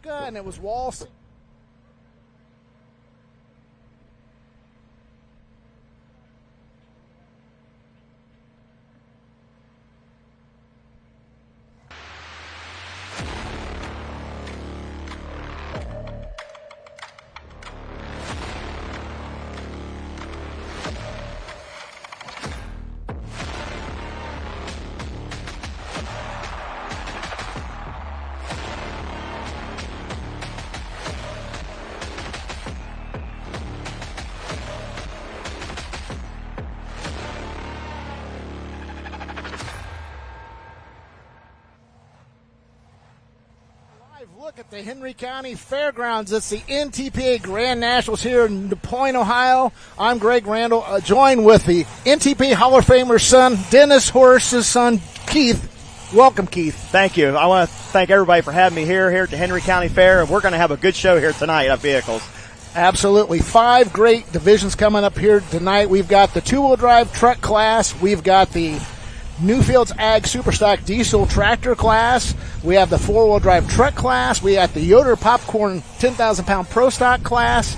Walka, and it was Walsh. Look at the Henry County Fairgrounds. It's the NTPA Grand Nationals here in Des Moines, Ohio. I'm Greg Randall, joined with the NTPA Hall of Famer's son, Dennis Horace's son, Keith. Welcome, Keith. Thank you. I want to thank everybody for having me here at the Henry County Fair, and we're going to have a good show here tonight of vehicles. Absolutely. 5 great divisions coming up here tonight. We've got the two-wheel drive truck class. We've got the Newfields Ag Superstock Diesel Tractor class. We have the 4-wheel drive truck class. We got the Yoder Popcorn 10,000-pound Pro Stock class.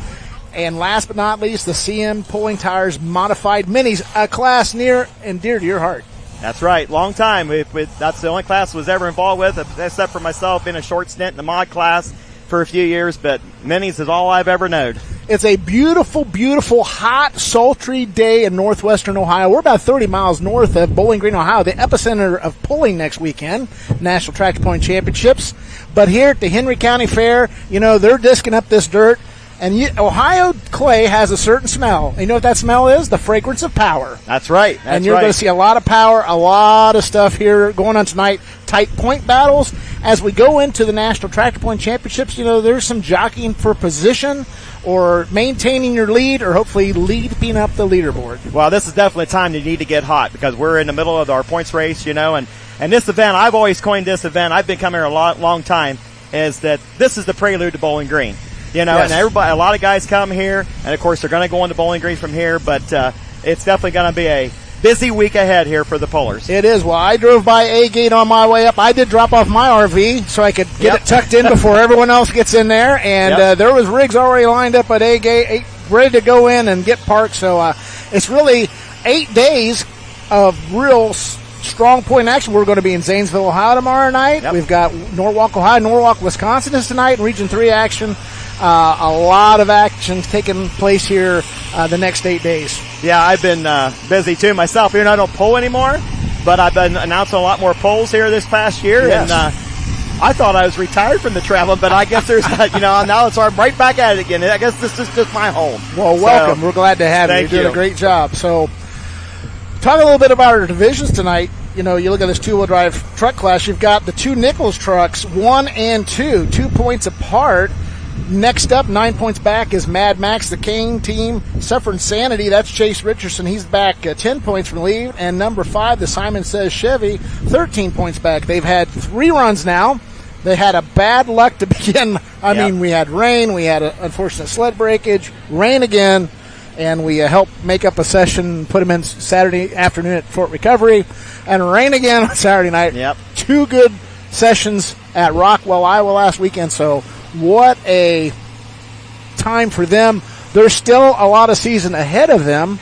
And last but not least, the CM Pulling Tires Modified Minis, a class near and dear to your heart. That's right. Long time. That's the only class I was ever involved with, except for myself in a short stint in the mod class for a few years, but Minis is all I've ever known. It's a beautiful, beautiful, hot, sultry day in northwestern Ohio. We're about 30 miles north of Bowling Green, Ohio, the epicenter of pulling next weekend, National Tractor Pulling Championships. But here at the Henry County Fair, they're disking up this dirt. And Ohio clay has a certain smell. And you know what that smell is? The fragrance of power. That's right. And you're going to see a lot of power, a lot of stuff here going on tonight. Tight point battles. As we go into the National Tractor Pulling Championships, there's some jockeying for position or maintaining your lead or hopefully leaping up the leaderboard. Well, this is definitely a time you need to get hot because we're in the middle of our points race, and this event, I've always coined this event, I've been coming here a long time, is that this is the prelude to Bowling Green. Yes. And a lot of guys come here, and of course they're going to go into Bowling Green from here, but it's definitely going to be a busy week ahead here for the pullers. It is. Well, I drove by A-Gate on my way up. I did drop off my RV so I could get it tucked in before everyone else gets in there, and there was rigs already lined up at A-Gate, ready to go in and get parked, so it's really 8 days of real strong point action. We're going to be in Zanesville, Ohio tomorrow night. We've got Norwalk, Ohio, Norwalk, Wisconsin is tonight in Region 3 action. A lot of action taking place here the next 8 days. Yeah, I've been busy too myself. Even though I don't pull anymore, but I've been announcing a lot more pulls here this past year. Yes. And I thought I was retired from the traveling, but I guess there's now I'm right back at it again. I guess this is just my home. Well, welcome. We're glad to have you. You're doing a great job. So, talk a little bit about our divisions tonight. You look at this two-wheel drive truck class. You've got the two Nichols trucks, 1 and 2, 2 points apart. Next up, 9 points back, is Mad Max, the Kane team. Suffering Sanity, that's Chase Richardson. He's back 10 points from the lead. And number 5, the Simon Says Chevy, 13 points back. They've had 3 runs now. They had a bad luck to begin. I mean, we had rain. We had an unfortunate sled breakage. Rain again. And we helped make up a session, put them in Saturday afternoon at Fort Recovery. And rain again on Saturday night. Yep. 2 good sessions at Rockwell, Iowa last weekend. So what a time for them. There's still a lot of season ahead of them.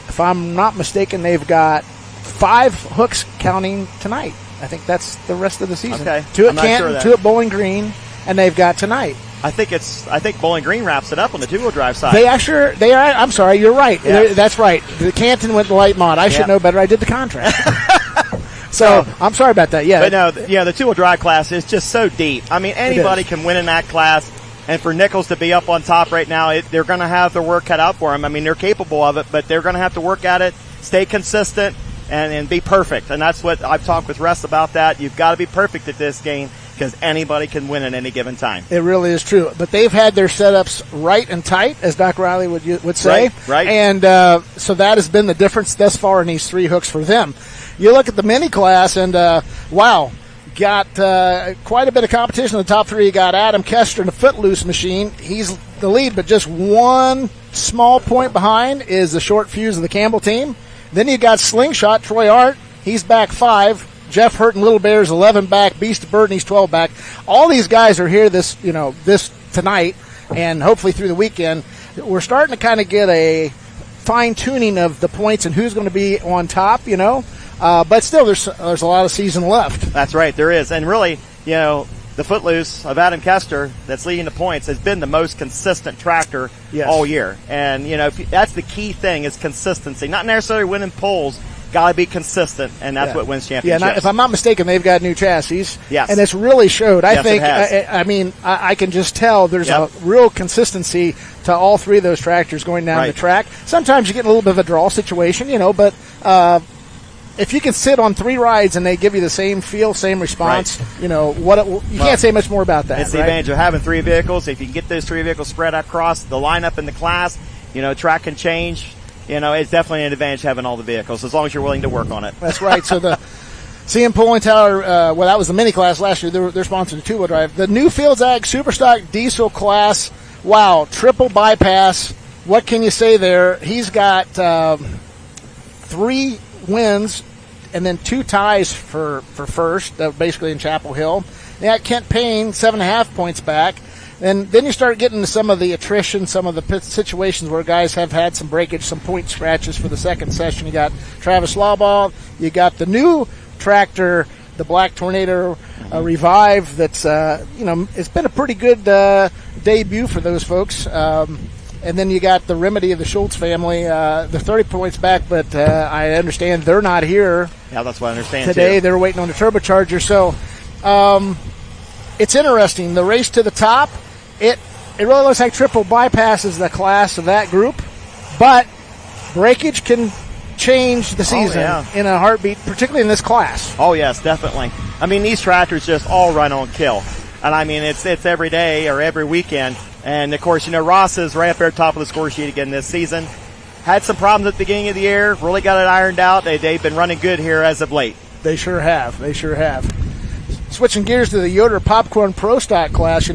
If I'm not mistaken, they've got 5 hooks counting tonight. I think that's the rest of the season. Okay. 2 at Canton, 2 at Bowling Green, and they've got tonight. I think Bowling Green wraps it up on the two-wheel drive side. They are. I'm sorry, you're right. Yeah. That's right. The Canton went light mod. I should know better. I did the contract. So I'm sorry about that. Yeah. But no, the two-wheel drive class is just so deep. I mean, anybody can win in that class. And for Nichols to be up on top right now, they're going to have their work cut out for them. I mean, they're capable of it, but they're going to have to work at it, stay consistent, and be perfect. And that's what I've talked with Russ about that. You've got to be perfect at this game because anybody can win at any given time. It really is true. But they've had their setups right and tight, as Doc Riley would say. Right. And so that has been the difference thus far in these 3 hooks for them. You look at the mini class, and wow, got quite a bit of competition in the top 3. You got Adam Kester in the Footloose machine. He's the lead, but just 1 small point behind is the Short Fuse of the Campbell team. Then you got Slingshot, Troy Art. He's back 5. Jeff Hurton, Little Bears 11 back, Beast of Burden, he's 12 back. All these guys are here this tonight, and hopefully through the weekend. We're starting to kind of get a fine-tuning of the points and who's going to be on top, but still there's a lot of season left. That's right, there is. And really, the Footloose of Adam Kester that's leading the points has been the most consistent tractor all year. And, that's the key thing is consistency. Not necessarily winning polls, got to be consistent, and that's what wins championships. Yeah, if I'm not mistaken, they've got new chassis. Yes. And it's really showed. I think, I can just tell there's a real consistency to all three of those tractors going down the track. Sometimes you get a little bit of a draw situation, but if you can sit on 3 rides and they give you the same feel, same response, you can't say much more about that. It's the advantage of having 3 vehicles. If you can get those 3 vehicles spread across the lineup in the class, track can change. It's definitely an advantage having all the vehicles as long as you're willing to work on it. That's right. So the CM Pulling Tower, that was the mini class last year. They're sponsoring the 2-wheel drive. The new Fields Ag Superstock Diesel class. Wow, triple bypass. What can you say there? He's got 3 wins and then 2 ties for first, basically in Chapel Hill. They got Kent Payne 7.5 points back. And then you start getting to some of the attrition, some of the situations where guys have had some breakage, some point scratches for the second session. You got Travis Lawball. You got the new tractor, the Black Tornado Revive. That's it's been a pretty good debut for those folks. And then you got the Remedy of the Schultz family. They're 30 points back, but I understand they're not here. Yeah, that's what I understand today. Too. They're waiting on the turbocharger. So it's interesting. The race to the top. It really looks like triple bypass is the class of that group, but breakage can change the season in a heartbeat, particularly in this class. Oh, yes, definitely. I mean, these tractors just all run on kill. And, I mean, it's every day or every weekend. And, of course, Ross is right up there top of the score sheet again this season. Had some problems at the beginning of the year, really got it ironed out. They've been running good here as of late. They sure have. Switching gears to the Yoder Popcorn Pro Stock class,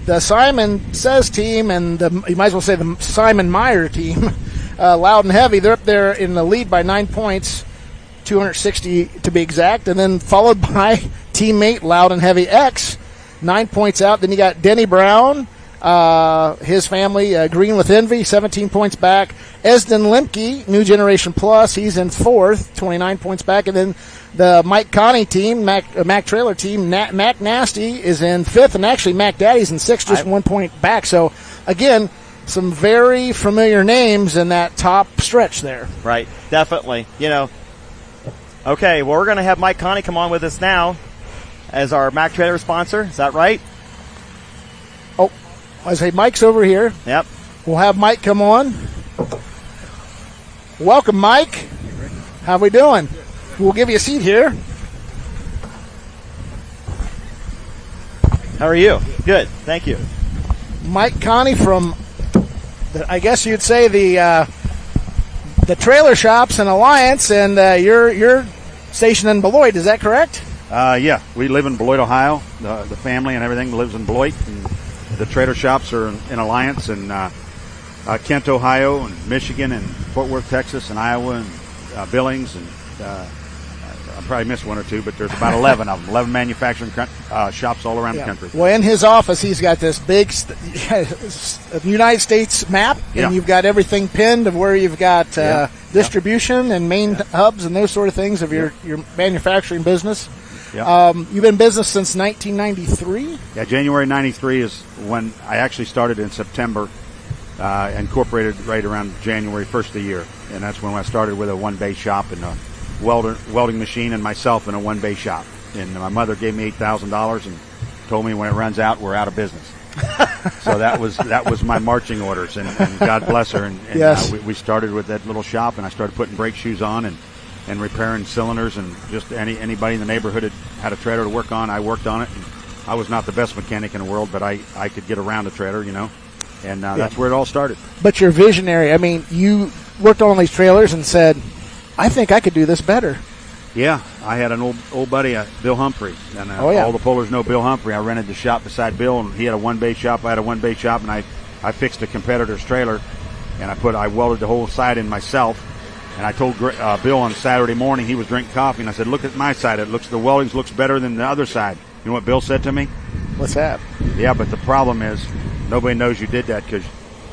the Simon Says team and you might as well say the Simon Meyer team, Loud and Heavy, they're up there in the lead by 9 points, 260 to be exact, and then followed by teammate Loud and Heavy X, 9 points out. Then you got Denny Brown, his family, Green with Envy, 17 points back. Esden Lemke, New Generation Plus, he's in 4th, 29 points back. And then the Mike Connie team, Mac Trailer team, Mac Nasty is in 5th, and actually Mac Daddy's in 6th, just 1 point back. So, again, some very familiar names in that top stretch there. Right, definitely. Okay, well, we're going to have Mike Connie come on with us now as our Mac Trailer sponsor. Is that right? Oh, I say Mike's over here. Yep. We'll have Mike come on. Welcome, Mike. How we doing? We'll give you a seat here. How are you? Good, thank you. Mike Connie from, I guess you'd say the trailer shops in Alliance, and you're stationed in Beloit. Is that correct? Yeah, we live in Beloit, Ohio. The family and everything lives in Beloit, and the trailer shops are in Alliance and Kent, Ohio, and Michigan, and Fort Worth, Texas, and Iowa, and Billings, and I probably missed 1 or 2, but there's about 11 of them, 11 manufacturing shops all around the country. Well, in his office, he's got this big United States map, and you've got everything pinned of where you've got distribution and main hubs and those sort of things of your manufacturing business. Yeah. You've been in business since 1993? Yeah, January 93 is when I actually started in September, incorporated right around January 1st of the year. And that's when I started with a one-bay shop and a welding machine and myself in a one-bay shop. And my mother gave me $8,000 and told me when it runs out, we're out of business. So that was my marching orders, and God bless her. And yes. We started with that little shop, and I started putting brake shoes on and repairing cylinders, and just anybody in the neighborhood had a trailer to work on. I worked on it. And I was not the best mechanic in the world, but I could get around a trailer, and that's where it all started. But you're visionary. I mean, you worked on these trailers and said, I think I could do this better. Yeah, I had an old buddy, Bill Humphrey, and all the pullers know Bill Humphrey. I rented the shop beside Bill, and he had a one-bay shop. I had a one-bay shop, and I fixed a competitor's trailer, and I welded the whole side in myself, And I told Bill on Saturday morning, he was drinking coffee, and I said, look at my side. The welding looks better than the other side. You know what Bill said to me? What's that? Yeah, but the problem is nobody knows you did that because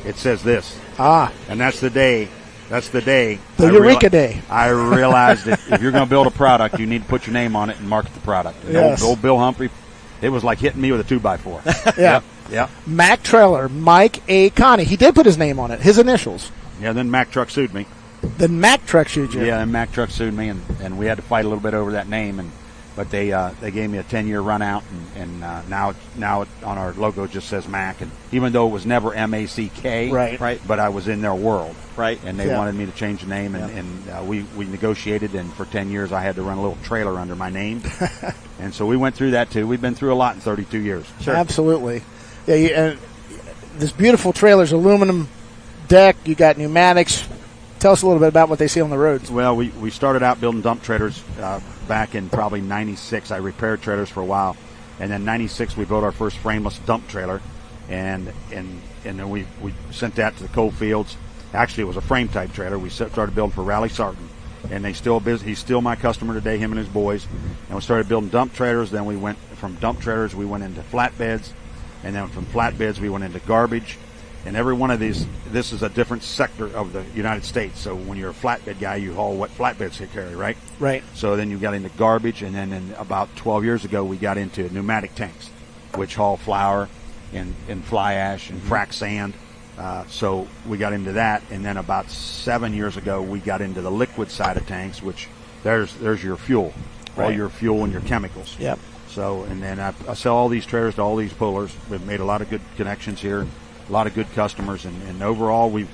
it says this. And that's the day. The Eureka Day. I realized that if you're going to build a product, you need to put your name on it and market the product. And yes. old Bill Humphrey, it was like hitting me with a 2x4. Yeah. Yeah. Mack Trailer, Mike A. Connie. He did put his name on it, his initials. Yeah, then Mack Truck sued me. Then Mack Truck sued you. Yeah, and Mack Truck sued me, and we had to fight a little bit over that name, but they gave me a 10-year run out, and now it, on our logo it just says Mack, and even though it was never M-A-C-K, right, but I was in their world, right, and they wanted me to change the name, and we negotiated, and for 10 years I had to run a little trailer under my name, and so we went through that too. We've been through a lot in 32 years. Sure. Absolutely. Yeah, and this beautiful trailer's aluminum deck. You got pneumatics. Tell us a little bit about what they see on the roads. Well, we started out building dump trailers back in probably 96. I repaired trailers for a while. And then 96, we built our first frameless dump trailer. And then we sent that to the coal fields. Actually, it was a frame-type trailer. We started building for Raleigh Sarton. And he's still my customer today, him and his boys. And we started building dump trailers. Then we went from dump trailers, we went into flatbeds. And then from flatbeds, we went into garbage. And every one of these, this is a different sector of the United States. So when you're a flatbed guy, you haul what flatbeds you carry, right? Right. So then you got into garbage, and then about 12 years ago, we got into pneumatic tanks, which haul flour and fly ash and frac sand. So we got into that, and then about 7 years ago, we got into the liquid side of tanks, which there's your fuel, all your fuel and your chemicals. Yep. So, and then I sell all these trailers to all these pullers. We've made a lot of good connections here. A lot of good customers, and overall we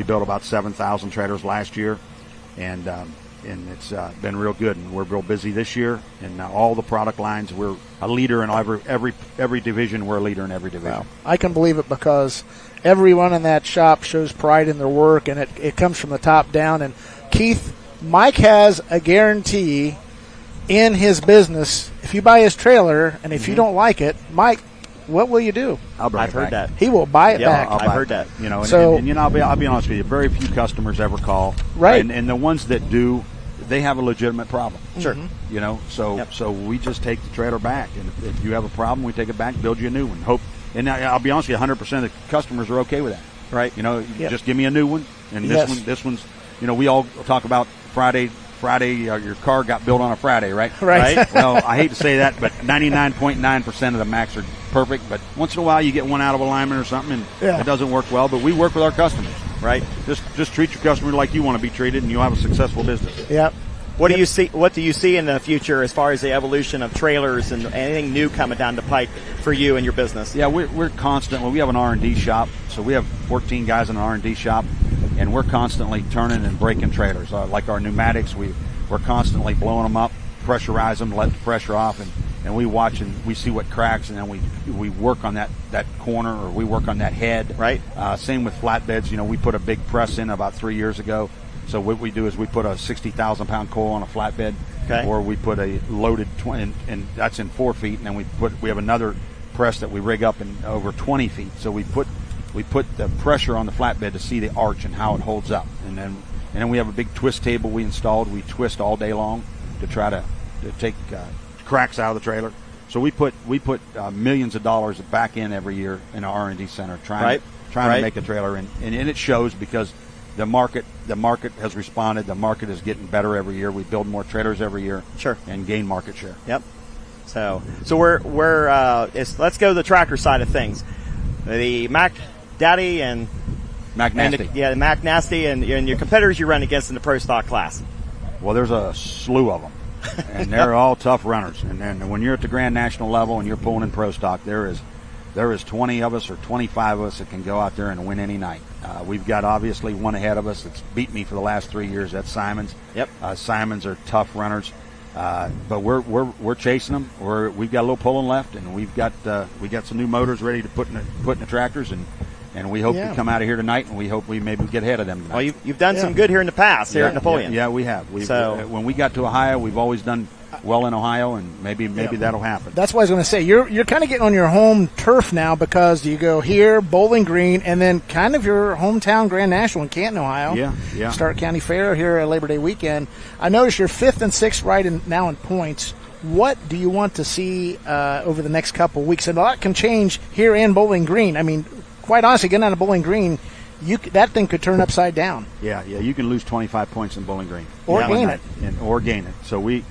built about 7,000 trailers last year, and it's been real good, and we're real busy this year. And all the product lines, we're a leader in every division. We're a leader in every division. Wow. I can believe it because everyone in that shop shows pride in their work, and it comes from the top down. And Keith, Mike has a guarantee in his business. If you buy his trailer, and if you don't like it, Mike, what will you do? I've heard that. He will buy it back. I've heard that. You know, and I'll be honest with you. Very few customers ever call. Right. And the ones that do, they have a legitimate problem. Sure. Mm-hmm. You know, so we just take the trailer back, and if you have a problem, we take it back, build you a new one. And I'll be honest with you, 100% of the customers are okay with that. Right. You know, just give me a new one, and this one's. You know, we all talk about Friday. Your car got built on a Friday, right? Right. Well, I hate to say that, but 99.9% of the Macks are perfect. But once in a while, you get one out of alignment or something, and it doesn't work well. But we work with our customers, right? Just treat your customer like you want to be treated, and you'll have a successful business. Yep. What do you see? What do you see in the future as far as the evolution of trailers and anything new coming down the pipe for you and your business? Yeah, we're constantly. We have an R&D shop, so we have 14 guys in an R&D shop. And we're constantly turning and breaking trailers. Like our pneumatics, we're constantly blowing them up, pressurize them, let the pressure off, and we watch and we see what cracks, and then we work on that corner, or we work on that head. Right. Same with flatbeds. You know, we put a big press in about 3 years ago. So what we do is we put a 60,000-pound coil on a flatbed, or we put a loaded 20, and that's in 4 feet, and then we have another press that we rig up in over 20 feet. So we put the pressure on the flatbed to see the arch and how it holds up, and then we have a big twist table we installed. We twist all day long to try to take cracks out of the trailer. So we put millions of dollars back in every year in our R&D center trying to make a trailer, and it shows because the market has responded. The market is getting better every year. We build more trailers every year, and gain market share. Yep. So let's go to the tractor side of things. The Mack Daddy and Mack Nasty. The Mack Nasty and your competitors you run against in the Pro Stock class. Well, there's a slew of them, and they're all tough runners. And then when you're at the Grand National level and you're pulling in Pro Stock, there is 20 of us or 25 of us that can go out there and win any night. We've got obviously one ahead of us that's beat me for the last 3 years. That's Simons. Yep. Simons are tough runners. But we're chasing them. We've got a little pulling left, and we got some new motors ready to put in the tractors, and we hope to come out of here tonight, and we hope we maybe get ahead of them tonight. Well, you've done some good here in the past here at Napoleon. Yeah, we have. When we got to Ohio, we've always done well in Ohio, and maybe that'll happen. That's what I was going to say. You're kind of getting on your home turf now, because you go here, Bowling Green, and then kind of your hometown Grand National in Canton, Ohio. Yeah. Stark County Fair here at Labor Day weekend. I noticed you're 5th and 6th right now in points. What do you want to see over the next couple of weeks? And a lot can change here in Bowling Green. I mean, quite honestly, getting out of Bowling Green, that thing could turn upside down. Yeah. You can lose 25 points in Bowling Green. Or gain it. Or gain it. So we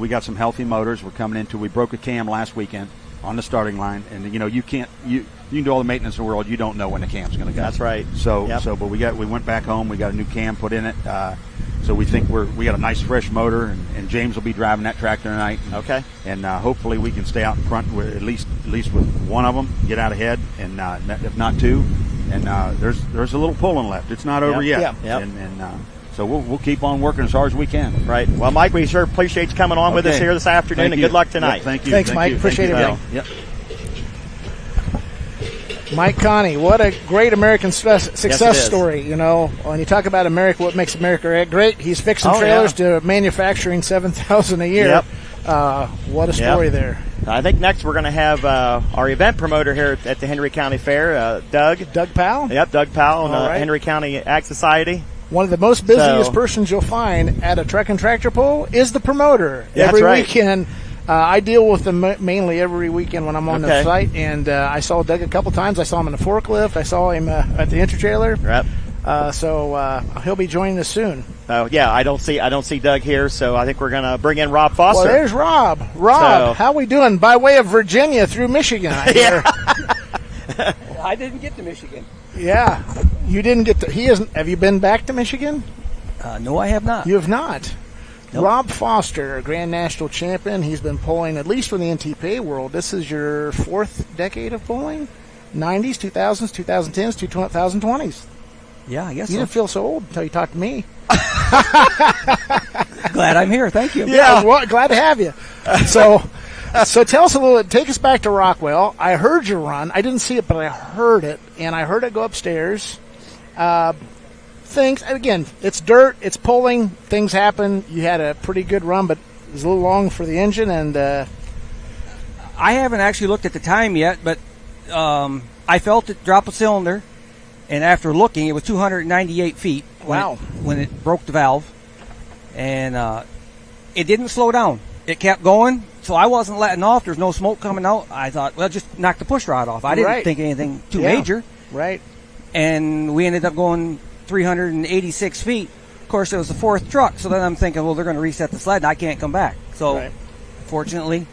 got some healthy motors. We're coming into. We broke a cam last weekend on the starting line, and you can do all the maintenance in the world. You don't know when the cam's going to go. That's right. But we went back home. We got a new cam put in it. So we think we got a nice fresh motor, and James will be driving that tractor tonight. Okay. And hopefully we can stay out in front with at least with one of them, get out ahead, and if not two. And there's a little pulling left. It's not over yet. Yep. And so we'll keep on working as hard as we can. Right. Well, Mike, we sure appreciate you coming on with us here this afternoon, and good luck tonight. Yep, thank you. Thanks, Mike. Appreciate it. Yep. Mike Connie, what a great American success story. When you talk about America, what makes America great, he's fixing trailers to manufacturing 7,000 a year. Yep. What a story there. I think next we're going to have our event promoter here at the Henry County Fair, Doug. Doug Powell? Yep, Doug Powell on Henry County Ag Society. One of the most busiest persons you'll find at a truck and tractor pull is the promoter. That's every right. weekend. I deal with them mainly every weekend when I'm on the site, and I saw Doug a couple times. I saw him in the forklift. I saw him at the intertrailer. Yep. So he'll be joining us soon. I don't see Doug here, so I think we're going to bring in Rob Foster. Well, there's Rob. Rob, how we doing? By way of Virginia through Michigan, I hear. I didn't get to Michigan. Yeah, you didn't get to. He isn't. Have you been back to Michigan? No, I have not. You have not. Nope. Rob Foster, Grand National Champion. He's been pulling, at least for the NTPA world. This is your 4th decade of pulling? 90s, 2000s, 2010s, 2020s. Yeah, I guess you didn't feel so old until you talked to me. Glad I'm here. Thank you. Yeah, well, glad to have you. So tell us a little bit. Take us back to Rockwell. I heard you run. I didn't see it, but I heard it, and I heard it go upstairs. Things, again, it's dirt, it's pulling, things happen. You had a pretty good run, but it was a little long for the engine, and I haven't actually looked at the time yet, but I felt it drop a cylinder, and after looking, it was 298 feet when it broke the valve, and it didn't slow down. It kept going, so I wasn't letting off. There's no smoke coming out. I thought, well, just knock the push rod off. I didn't think anything too major. Right. And we ended up going 386 feet. Of course, it was the 4th truck, so then I'm thinking, well, they're going to reset the sled, and I can't come back. So, fortunately,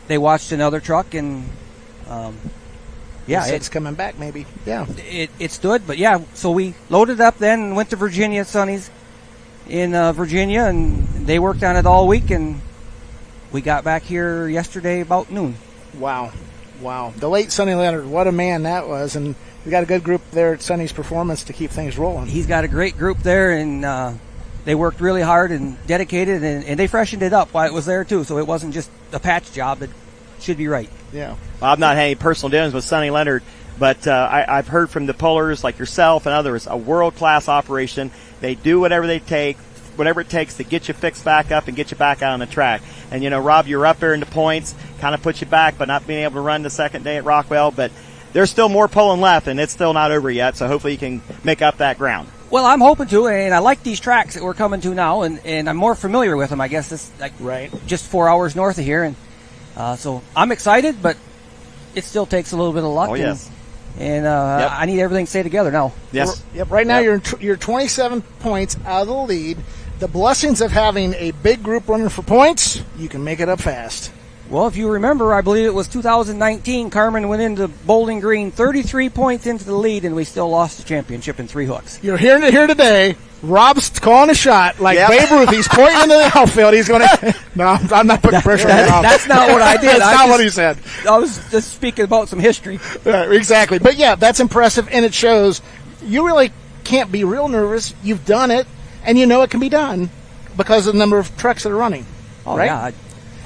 they watched another truck, and it's coming back, maybe. Yeah, it stood, but so we loaded up then and went to Virginia, Sonny's in Virginia, and they worked on it all week, and we got back here yesterday about noon. Wow. The late Sonny Leonard, what a man that was, and we got a good group there at Sonny's Performance to keep things rolling. He's got a great group there, and they worked really hard and dedicated, and they freshened it up while it was there, too, so it wasn't just a patch job. It should be right. Yeah. Well, I've not had any personal dealings with Sonny Leonard, but I've heard from the pullers like yourself and others, a world-class operation. They do whatever it takes to get you fixed back up and get you back out on the track. And, Rob, you're up there in the points, kind of put you back, but not being able to run the second day at Rockwell, but there's still more pulling left, and it's still not over yet, so hopefully you can make up that ground. Well, I'm hoping to, and I like these tracks that we're coming to now, and I'm more familiar with them. I guess it's just 4 hours north of here, and so I'm excited, but it still takes a little bit of luck. Oh, yes. And I need everything to stay together now. Yes. Yep. Right now you're 27 points out of the lead. The blessings of having a big group running for points, you can make it up fast. Well, if you remember, I believe it was 2019, Carmen went into Bowling Green 33 points into the lead, and we still lost the championship in 3 hooks. You're hearing it here today. Rob's calling a shot like Babe Ruth. He's pointing into the outfield. He's going to – no, I'm not putting pressure on Rob. That's not what I did. That's not what he said. I was just speaking about some history. Exactly. But, that's impressive, and it shows you really can't be real nervous. You've done it, and you know it can be done because of the number of trucks that are running. Oh, right? Yeah.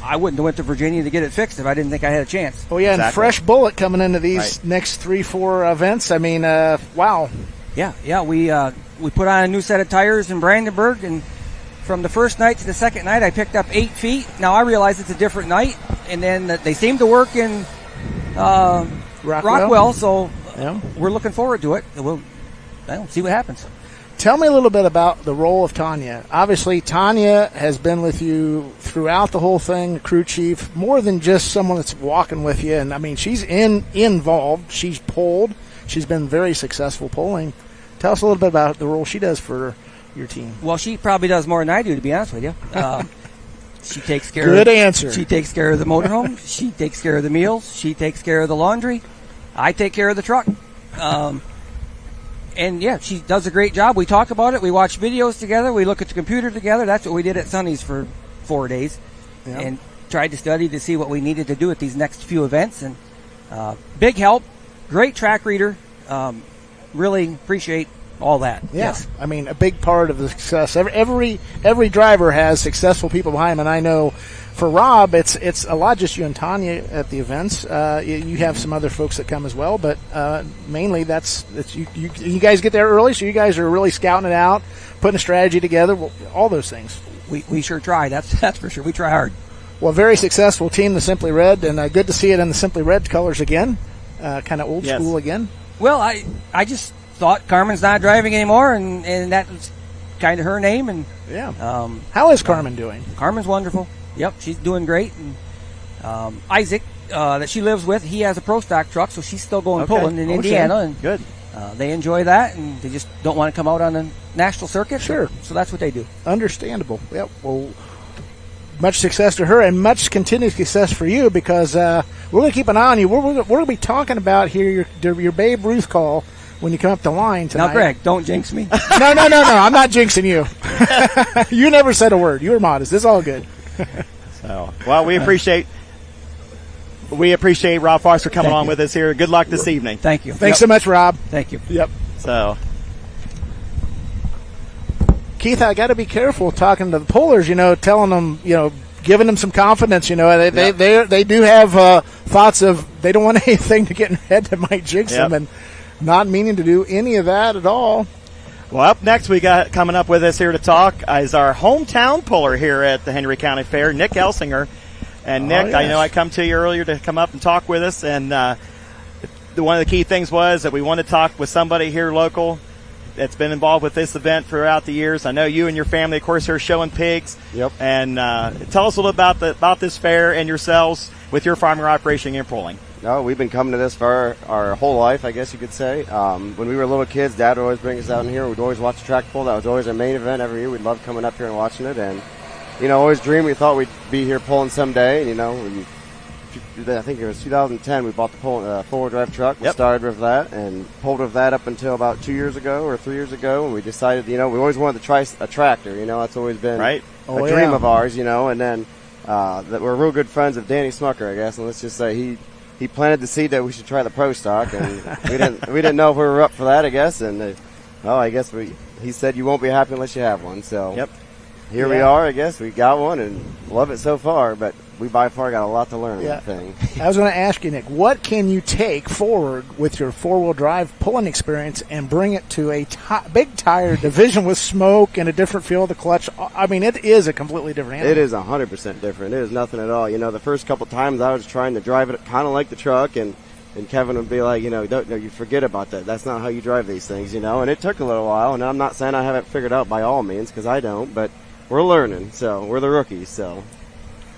I wouldn't have went to Virginia to get it fixed if I didn't think I had a chance. Oh, yeah, and fresh bullet coming into these next 3-4 events. I mean, wow. Yeah, we put on a new set of tires in Brandenburg, and from the first night to the second night, I picked up 8 feet. Now I realize it's a different night, and then they seem to work in Rockwell, so we're looking forward to it. We'll see what happens. Tell me a little bit about the role of Tanya. Obviously, Tanya has been with you throughout the whole thing, the crew chief, more than just someone that's walking with you. And, I mean, she's involved. She's pulled. She's been very successful pulling. Tell us a little bit about the role she does for your team. Well, she probably does more than I do, to be honest with you. She takes care Good answer. She takes care of the motorhome. She takes care of the meals. She takes care of the laundry. I take care of the truck. And, yeah, she does a great job. We talk about it. We watch videos together. We look at the computer together. That's what we did at Sonny's for 4 days and tried to study to see what we needed to do at these next few events. And big help. Great track reader. Really appreciate all that. Yeah. Yes. I mean, a big part of the success. Every driver has successful people behind him, and I know for Rob, it's a lot just you and Tanya at the events. You have some other folks that come as well, but mainly that's you guys get there early, so you guys are really scouting it out, putting a strategy together, all those things. We sure try. That's for sure. We try hard. Well, very successful team, the Simply Red, and good to see it in the Simply Red colors again, kind of old school again. Well, I just thought Carmen's not driving anymore, and that was kind of her name. And how is Carmen doing? Carmen's wonderful. Yep, she's doing great. And Isaac, that she lives with, he has a Pro Stock truck, so she's still going pulling in Indiana. And good. They enjoy that, and they just don't want to come out on the national circuit. Sure. So that's what they do. Understandable. Yep. Well, much success to her, and much continued success for you, because we're going to keep an eye on you. We're going to be talking about here your Babe Ruth call when you come up the line tonight. Now, Greg, don't jinx me. No. I'm not jinxing you. You never said a word. You were modest. It's all good. So, well, we appreciate Rob Foster coming on with us here. Good luck this evening. Thank you. Thanks so much, Rob. Thank you. Yep. So, Keith, I got to be careful talking to the pullers. Telling them, giving them some confidence. They do have thoughts of they don't want anything to get in their head that might jinx them, and not meaning to do any of that at all. Well, up next we got coming up with us here to talk is our hometown puller here at the Henry County Fair, Nick Elsinger. And Nick, I know I come to you earlier to come up and talk with us, and one of the key things was that we want to talk with somebody here local that's been involved with this event throughout the years. I know you and your family, of course, are showing pigs. Yep. And tell us a little about this fair and yourselves with your farming operation and pulling. No, we've been coming to this for our whole life, I guess you could say. When we were little kids, Dad would always bring us out in here. We'd always watch the track pull. That was always our main event every year. We'd love coming up here and watching it. And, always dreamed we thought we'd be here pulling someday. And, I think it was 2010 we bought the four-wheel drive truck. We started with that and pulled with that up until about 2 years ago or 3 years ago. And we decided, we always wanted to try a tractor. That's always been a dream of ours, And then that we're real good friends of Danny Smucker, I guess. And let's just say he planted the seed that we should try the Pro Stock, and we didn't know if we were up for that, I guess. And I guess he said you won't be happy unless you have one. So here we are. I guess we got one and love it so far. But we by far got a lot to learn on that thing. I was going to ask you, Nick, what can you take forward with your four-wheel drive pulling experience and bring it to a big tire division with smoke and a different feel of the clutch? I mean, it is a completely different animal. It is 100% different. It is nothing at all. The first couple times I was trying to drive it kind of like the truck, and Kevin would be like, you forget about that. That's not how you drive these things, And it took a little while, and I'm not saying I haven't figured out by all means, because I don't, but we're learning, so we're the rookies, so.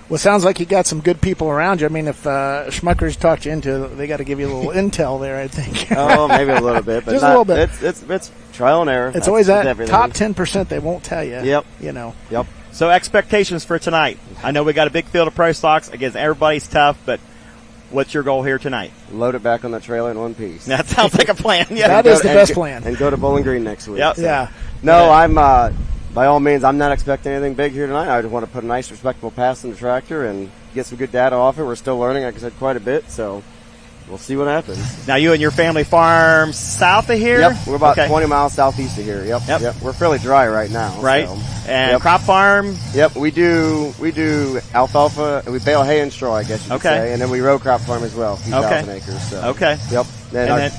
Well, it sounds like you got some good people around you. I mean, if Schmuckers talked you into it, they got to give you a little intel there, I think. Oh, maybe a little bit. But just a little bit. It's trial and error. It's always that top 10% they won't tell you. Yep. Yep. So expectations for tonight. I know we got a big field of Pro Stocks. Again, everybody's tough, but what's your goal here tonight? Load it back on the trailer in one piece. That sounds like a plan. Yeah. That is the best plan. And go to Bowling Green next week. Yep. So. Yeah. No, I'm by all means, I'm not expecting anything big here tonight. I just want to put a nice, respectable pass in the tractor and get some good data off it. We're still learning, like I said, quite a bit, so we'll see what happens. Now, you and your family farm south of here? Yep, we're about 20 miles southeast of here. Yep. We're fairly dry right now. Right. So. And crop farm? Yep, we do alfalfa. We bale hay and straw, I guess you could say. And then we row crop farm as well, a few thousand acres. So. Okay. Yep. And then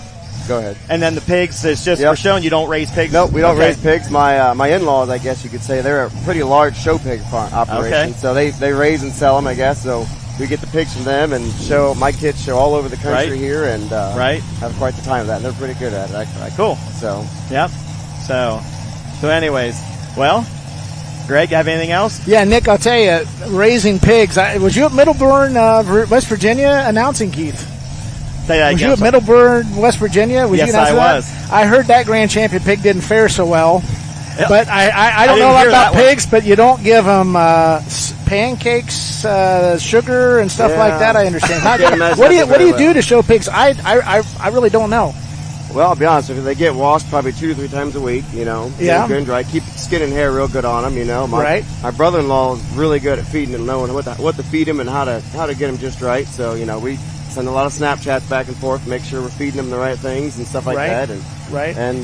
Go ahead. And then the pigs is just for showing. You don't raise pigs? Nope, we don't raise pigs. My in-laws, I guess you could say, they're a pretty large show pig operation. Okay. So they raise and sell them, I guess. So we get the pigs from them, and my kids show all over the country here, and have quite the time of that. And they're pretty good at it. Cool. So yep. So anyways, well, Greg, you have anything else? Yeah, Nick, I'll tell you, raising pigs. Was you at Middleburn, West Virginia, announcing, Keith? Say that was again. You at Middleburn, West Virginia? Yes, I was. I heard that Grand Champion pig didn't fare so well. Yep. But I don't know a lot about pigs, but you don't give them pancakes, sugar, and stuff like that. I understand. What do you do to show pigs? I really don't know. Well, I'll be honest with you. They get washed probably 2 to 3 times a week. You know, yeah, good and dry. Keep skin and hair real good on them. You know, my brother-in-law is really good at feeding them, knowing what to feed them and how to get them just right. So you know, we send a lot of Snapchats back and forth, make sure we're feeding them the right things and stuff like that. And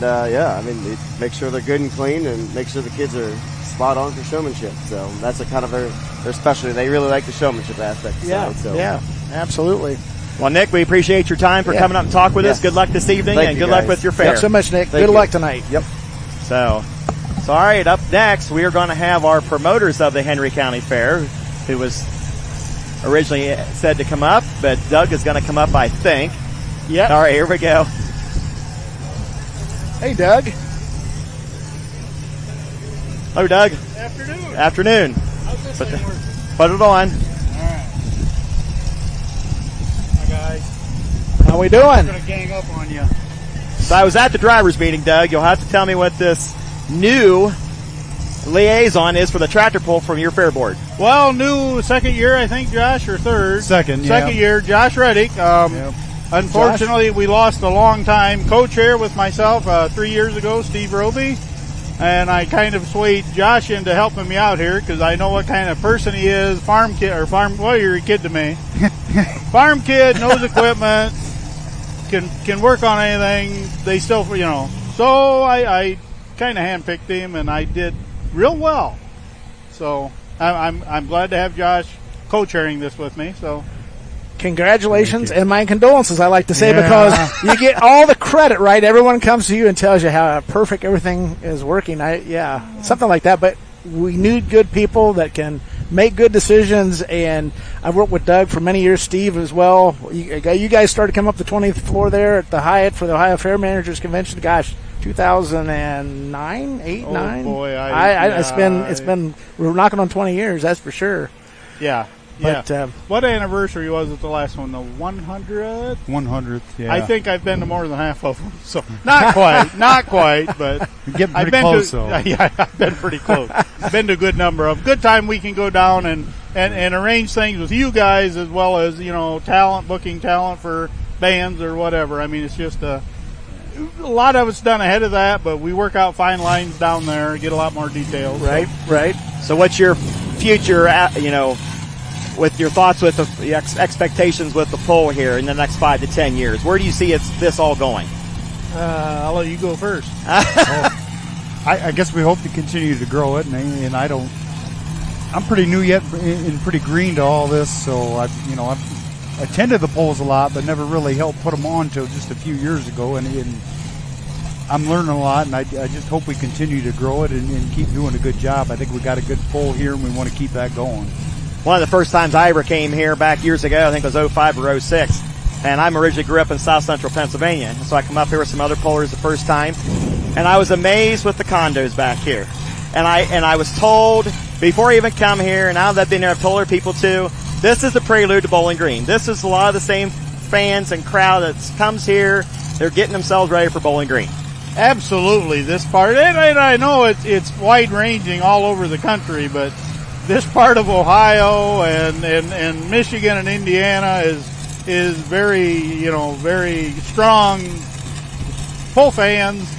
I mean, make sure they're good and clean, and make sure the kids are spot on for showmanship. So that's a kind of their specialty. They really like the showmanship aspect. Yeah, absolutely. Well, Nick, we appreciate your time for coming up and talk with us. Good luck this evening, and good luck with your fair. Thanks so much, Nick. Good luck tonight. Yep. So all right, up next, we are going to have our promoters of the Henry County Fair, who was originally said to come up, but Doug is going to come up, I think. Yeah. All right, here we go. Hey, Doug. Hello, Doug. Afternoon. How's this thing work? Put it on. How we doing? I'm going to gang up on you. So I was at the drivers' meeting, Doug. You'll have to tell me what this new liaison is for the tractor pull from your fair board. Well, new second year, I think, Josh, or third? Second year, Josh Reddick. Unfortunately, we lost a long-time co-chair with myself 3 years ago, Steve Roby. And I kind of swayed Josh into helping me out here because I know what kind of person he is. Well, you're a kid to me. Farm kid, knows equipment, can work on anything. They still, So I kind of handpicked him, and I did real well. So I'm glad to have Josh co-chairing this with me. So. Congratulations and my condolences, I like to say, because you get all the credit, right? Everyone comes to you and tells you how perfect everything is working. Something like that. But we need good people that can make good decisions, and I've worked with Doug for many years, Steve as well. You guys started coming up the 20th floor there at the Hyatt for the Ohio Fair Managers Convention. Gosh, 2009, 8, 9. Oh boy, it's been we're knocking on 20 years, that's for sure. Yeah. But, what anniversary was it, the last one? The 100th? 100th, yeah. I think I've been to more than half of them. So not quite, but getting pretty close, though. Yeah, I've been pretty close. I've been to a good number of. Good time we can go down and arrange things with you guys, as well as, booking talent for bands or whatever. I mean, it's just a lot of it's done ahead of that, but we work out fine lines down there, get a lot more details. Right. So what's your future, with your thoughts with the expectations with the poll here in the next 5 to 10 years? Where do you see this all going? I'll let you go first. I guess we hope to continue to grow it, and I'm pretty new yet and pretty green to all this, so I've attended the polls a lot, but never really helped put them on till just a few years ago, and I'm learning a lot, and I just hope we continue to grow it and keep doing a good job. I think we got a good poll here, and we want to keep that going. One of the first times I ever came here back years ago, I think it was 05 or 06, and I originally grew up in South Central Pennsylvania, so I come up here with some other pullers the first time, and I was amazed with the condos back here. And I was told before I even come here, and now that I've been there, I've told other people too, this is the prelude to Bowling Green. This is a lot of the same fans and crowd that comes here. They're getting themselves ready for Bowling Green. Absolutely, this part, and I know it's wide-ranging all over the country, but this part of Ohio and Michigan and Indiana is very, very strong pull fans.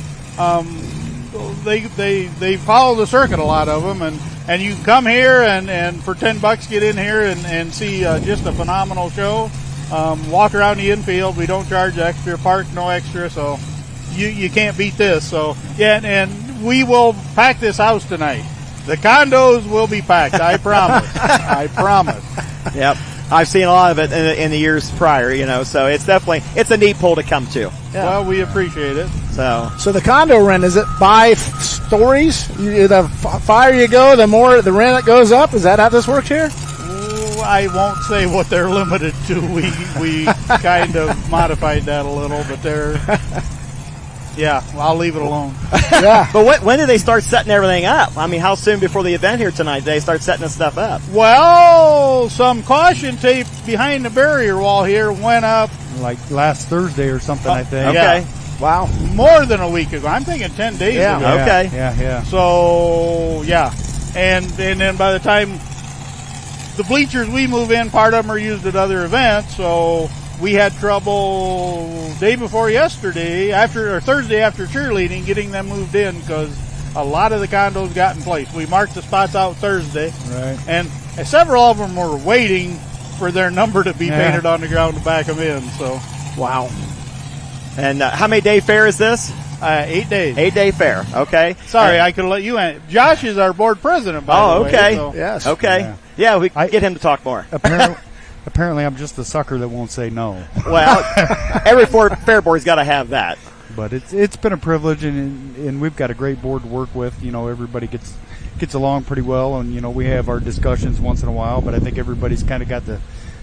They follow the circuit, a lot of them, and you come here and for $10 get in here and see just a phenomenal show. Walk around the infield. We don't charge extra. Park no extra, so you can't beat this. So and we will pack this house tonight. The condos will be packed. I promise. I promise. Yep. I've seen a lot of it in the years prior, so it's a neat pool to come to. Yeah. Well, we appreciate it. So the condo rent, is it by stories? The higher you go, the more the rent goes up? Is that how this works here? I won't say what they're limited to. We kind of modified that a little, but I'll leave it alone. Yeah. But when did they start setting everything up? I mean, how soon before the event here tonight did they start setting this stuff up? Well, some caution tape behind the barrier wall here went up like last Thursday or something, I think. Okay. Yeah. Wow. More than a week ago. I'm thinking 10 days ago. Okay. Yeah. So, and then by the time the bleachers we move in, part of them are used at other events, so we had trouble day before yesterday, Thursday after cheerleading, getting them moved in because a lot of the condos got in place. We marked the spots out Thursday, right, and several of them were waiting for their number to be painted on the ground to back them in. So, wow. And how many day fair is this? 8 days. 8-day fair. Okay. Sorry, I could let you in. Josh is our board president, by the way. Okay. So. Yes. Okay. Yeah, we can get him to talk more. Apparently, I'm just the sucker that won't say no. Well, every fair board's got to have that. But it's been a privilege, and we've got a great board to work with. Everybody gets along pretty well, and we have our discussions once in a while. But I think everybody's kind of got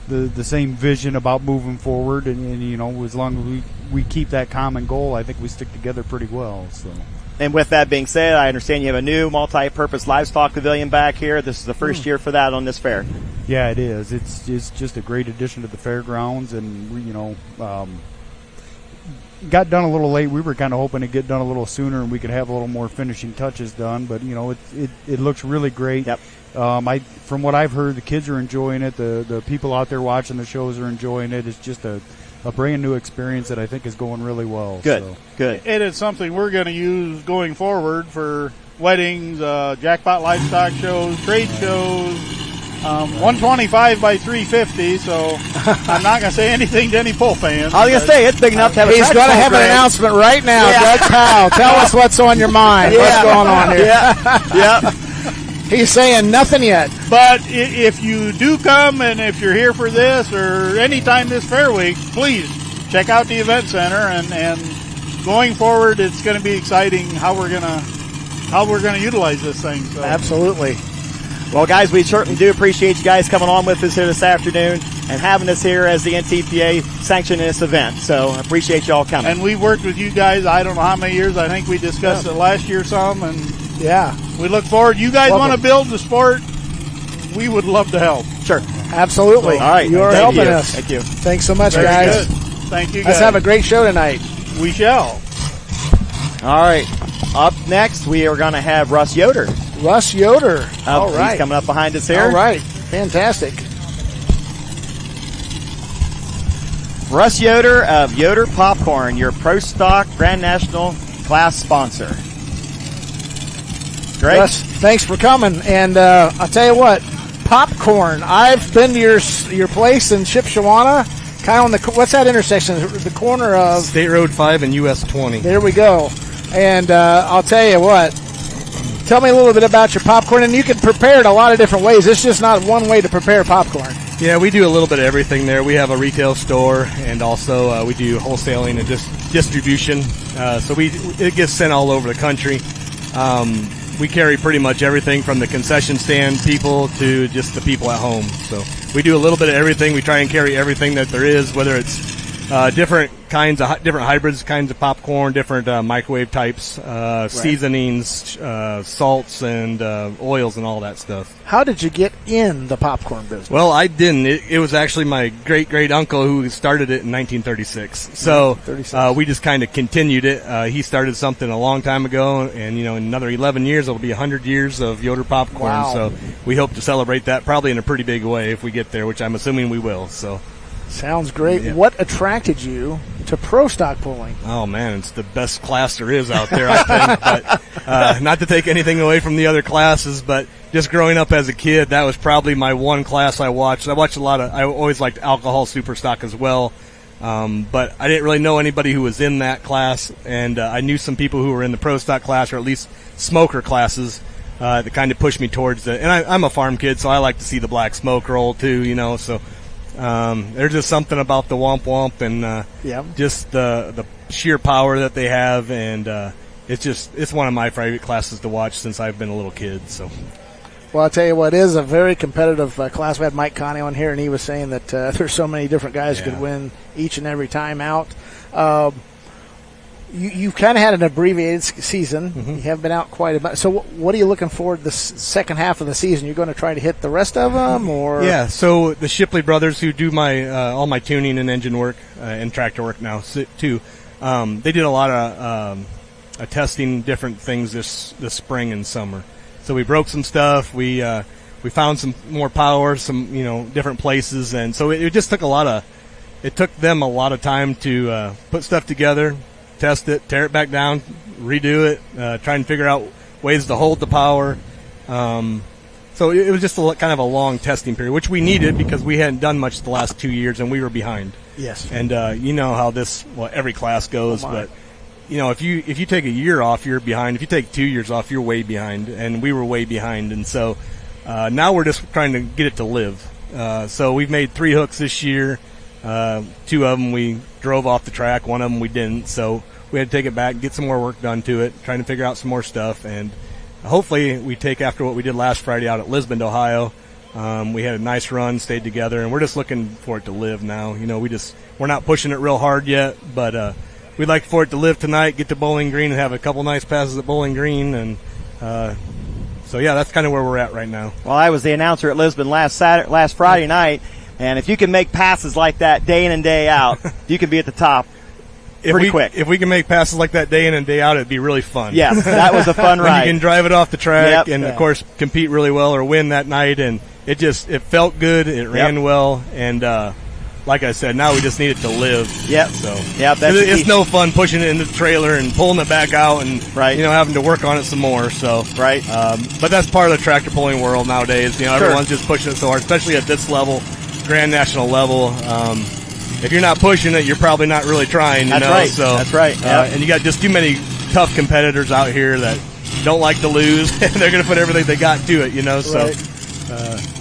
the same vision about moving forward, and as long as we keep that common goal, I think we stick together pretty well. So. And with that being said, I understand you have a new multi-purpose livestock pavilion back here. This is the first year for that on this fair. Yeah, it is. It's just a great addition to the fairgrounds, and we, got done a little late. We were kind of hoping to get done a little sooner, and we could have a little more finishing touches done. But it looks really great. Yep. From what I've heard, the kids are enjoying it. The people out there watching the shows are enjoying it. It's just a brand new experience that I think is going really well. Good, so. good. It is something we're going to use going forward for weddings, jackpot livestock shows, trade shows, 125 by 350. So I'm not going to say anything to any pull fans. I was going to say it's big enough to have. He's going to have an announcement right now. Doug Powell, tell us what's on your mind. What's going on here? Yeah. He's saying nothing yet. But if you do come, and if you're here for this or anytime this fair week, please check out the event center. And going forward, it's going to be exciting how we're going to utilize this thing. So. Absolutely. Well, guys, we certainly do appreciate you guys coming on with us here this afternoon and having us here as the NTPA sanctioning this event. So I appreciate you all coming. And we worked with you guys, I don't know how many years. I think we discussed it last year some. And we look forward. You guys want to build the sport, we would love to help. Sure. Absolutely. All right. You are helping us. Thank you. Thanks so much, Very guys. Good. Thank you, guys. Let's have a great show tonight. We shall. All right. Up next, we are going to have Russ Yoder. Russ Yoder. All right. He's coming up behind us here. All right. Fantastic. Russ Yoder of Yoder Popcorn, your Pro Stock Grand National class sponsor. Great. Russ, thanks for coming. And I'll tell you what, popcorn. I've been to your place in Shipshewana, kind of on the, what's that intersection? The corner of State Road 5 and US 20. There we go. And I'll tell you what, tell me a little bit about your popcorn. And you can prepare it a lot of different ways. It's just not one way to prepare popcorn. Yeah, we do a little bit of everything there. We have a retail store, and also we do wholesaling and distribution. So it gets sent all over the country. We carry pretty much everything from the concession stand people to just the people at home. So we do a little bit of everything. We try and carry everything that there is, whether it's different hybrids, kinds of popcorn, different microwave types, seasonings, salts, and oils, and all that stuff. How did you get in the popcorn business? Well, I didn't. It was actually my great uncle who started it in 1936. So we just kind of continued it. He started something a long time ago, and in another 11 years, it'll be 100 years of Yoder popcorn. Wow. So we hope to celebrate that probably in a pretty big way if we get there, which I'm assuming we will. So. Sounds great. Yeah. What attracted you to pro stock pulling? Oh, man, it's the best class there is out there, I think. But not to take anything away from the other classes, but just growing up as a kid, that was probably my one class I watched. I always liked alcohol super stock as well. But I didn't really know anybody who was in that class, and I knew some people who were in the pro stock class, or at least smoker classes, that kind of pushed me towards it. And I'm a farm kid, so I like to see the black smoke roll too, so There's just something about the Womp Womp and just the sheer power that they have, and it's one of my favorite classes to watch since I've been a little kid. So. Well, I'll tell you what, it is a very competitive class. We had Mike Connie on here, and he was saying that there's so many different guys who could win each and every time out. You've kind of had an abbreviated season. Mm-hmm. You haven't been out quite a bit. So what are you looking forward to the second half of the season? You're going to try to hit the rest of them? Or Yeah, so the Shipley brothers who do my all my tuning and engine work and tractor work now, too, they did a lot of testing different things this spring and summer. So we broke some stuff. We found some more power, some different places, and so it just took it took them a lot of time to put stuff together, test it, tear it back down, redo it, try and figure out ways to hold the power. So it was just kind of a long testing period, which we needed because we hadn't done much the last 2 years and we were behind. Yes. And you know how every class goes, but. If you take a year off, you're behind. If you take 2 years off, you're way behind, and we were way behind. And so now we're just trying to get it to live. So we've made 3 hooks this year. 2 of them we drove off the track. 1 of them we didn't. So we had to take it back, get some more work done to it, trying to figure out some more stuff. And hopefully we take after what we did last Friday out at Lisbon, Ohio. We had a nice run, stayed together, and we're just looking for it to live now. We're not pushing it real hard yet, but we'd like for it to live tonight, get to Bowling Green, and have a couple nice passes at Bowling Green. And so, that's kind of where we're at right now. Well, I was the announcer at Lisbon last Friday night, and if you can make passes like that day in and day out, you can be at the top pretty quick. If we can make passes like that day in and day out, it'd be really fun. Yes, that was a fun ride. You can drive it off the track and, of course, compete really well or win that night. And it felt good. It ran well. And, like I said, now we just need it to live. Yep. So it's no fun pushing it into the trailer and pulling it back out and having to work on it some more. So but that's part of the tractor pulling world nowadays. Everyone's just pushing it so hard, especially at this level, Grand National level. If you're not pushing it, you're probably not really trying. That's right. So that's right. And you got just too many tough competitors out here that don't like to lose, and they're going to put everything they got to it. So.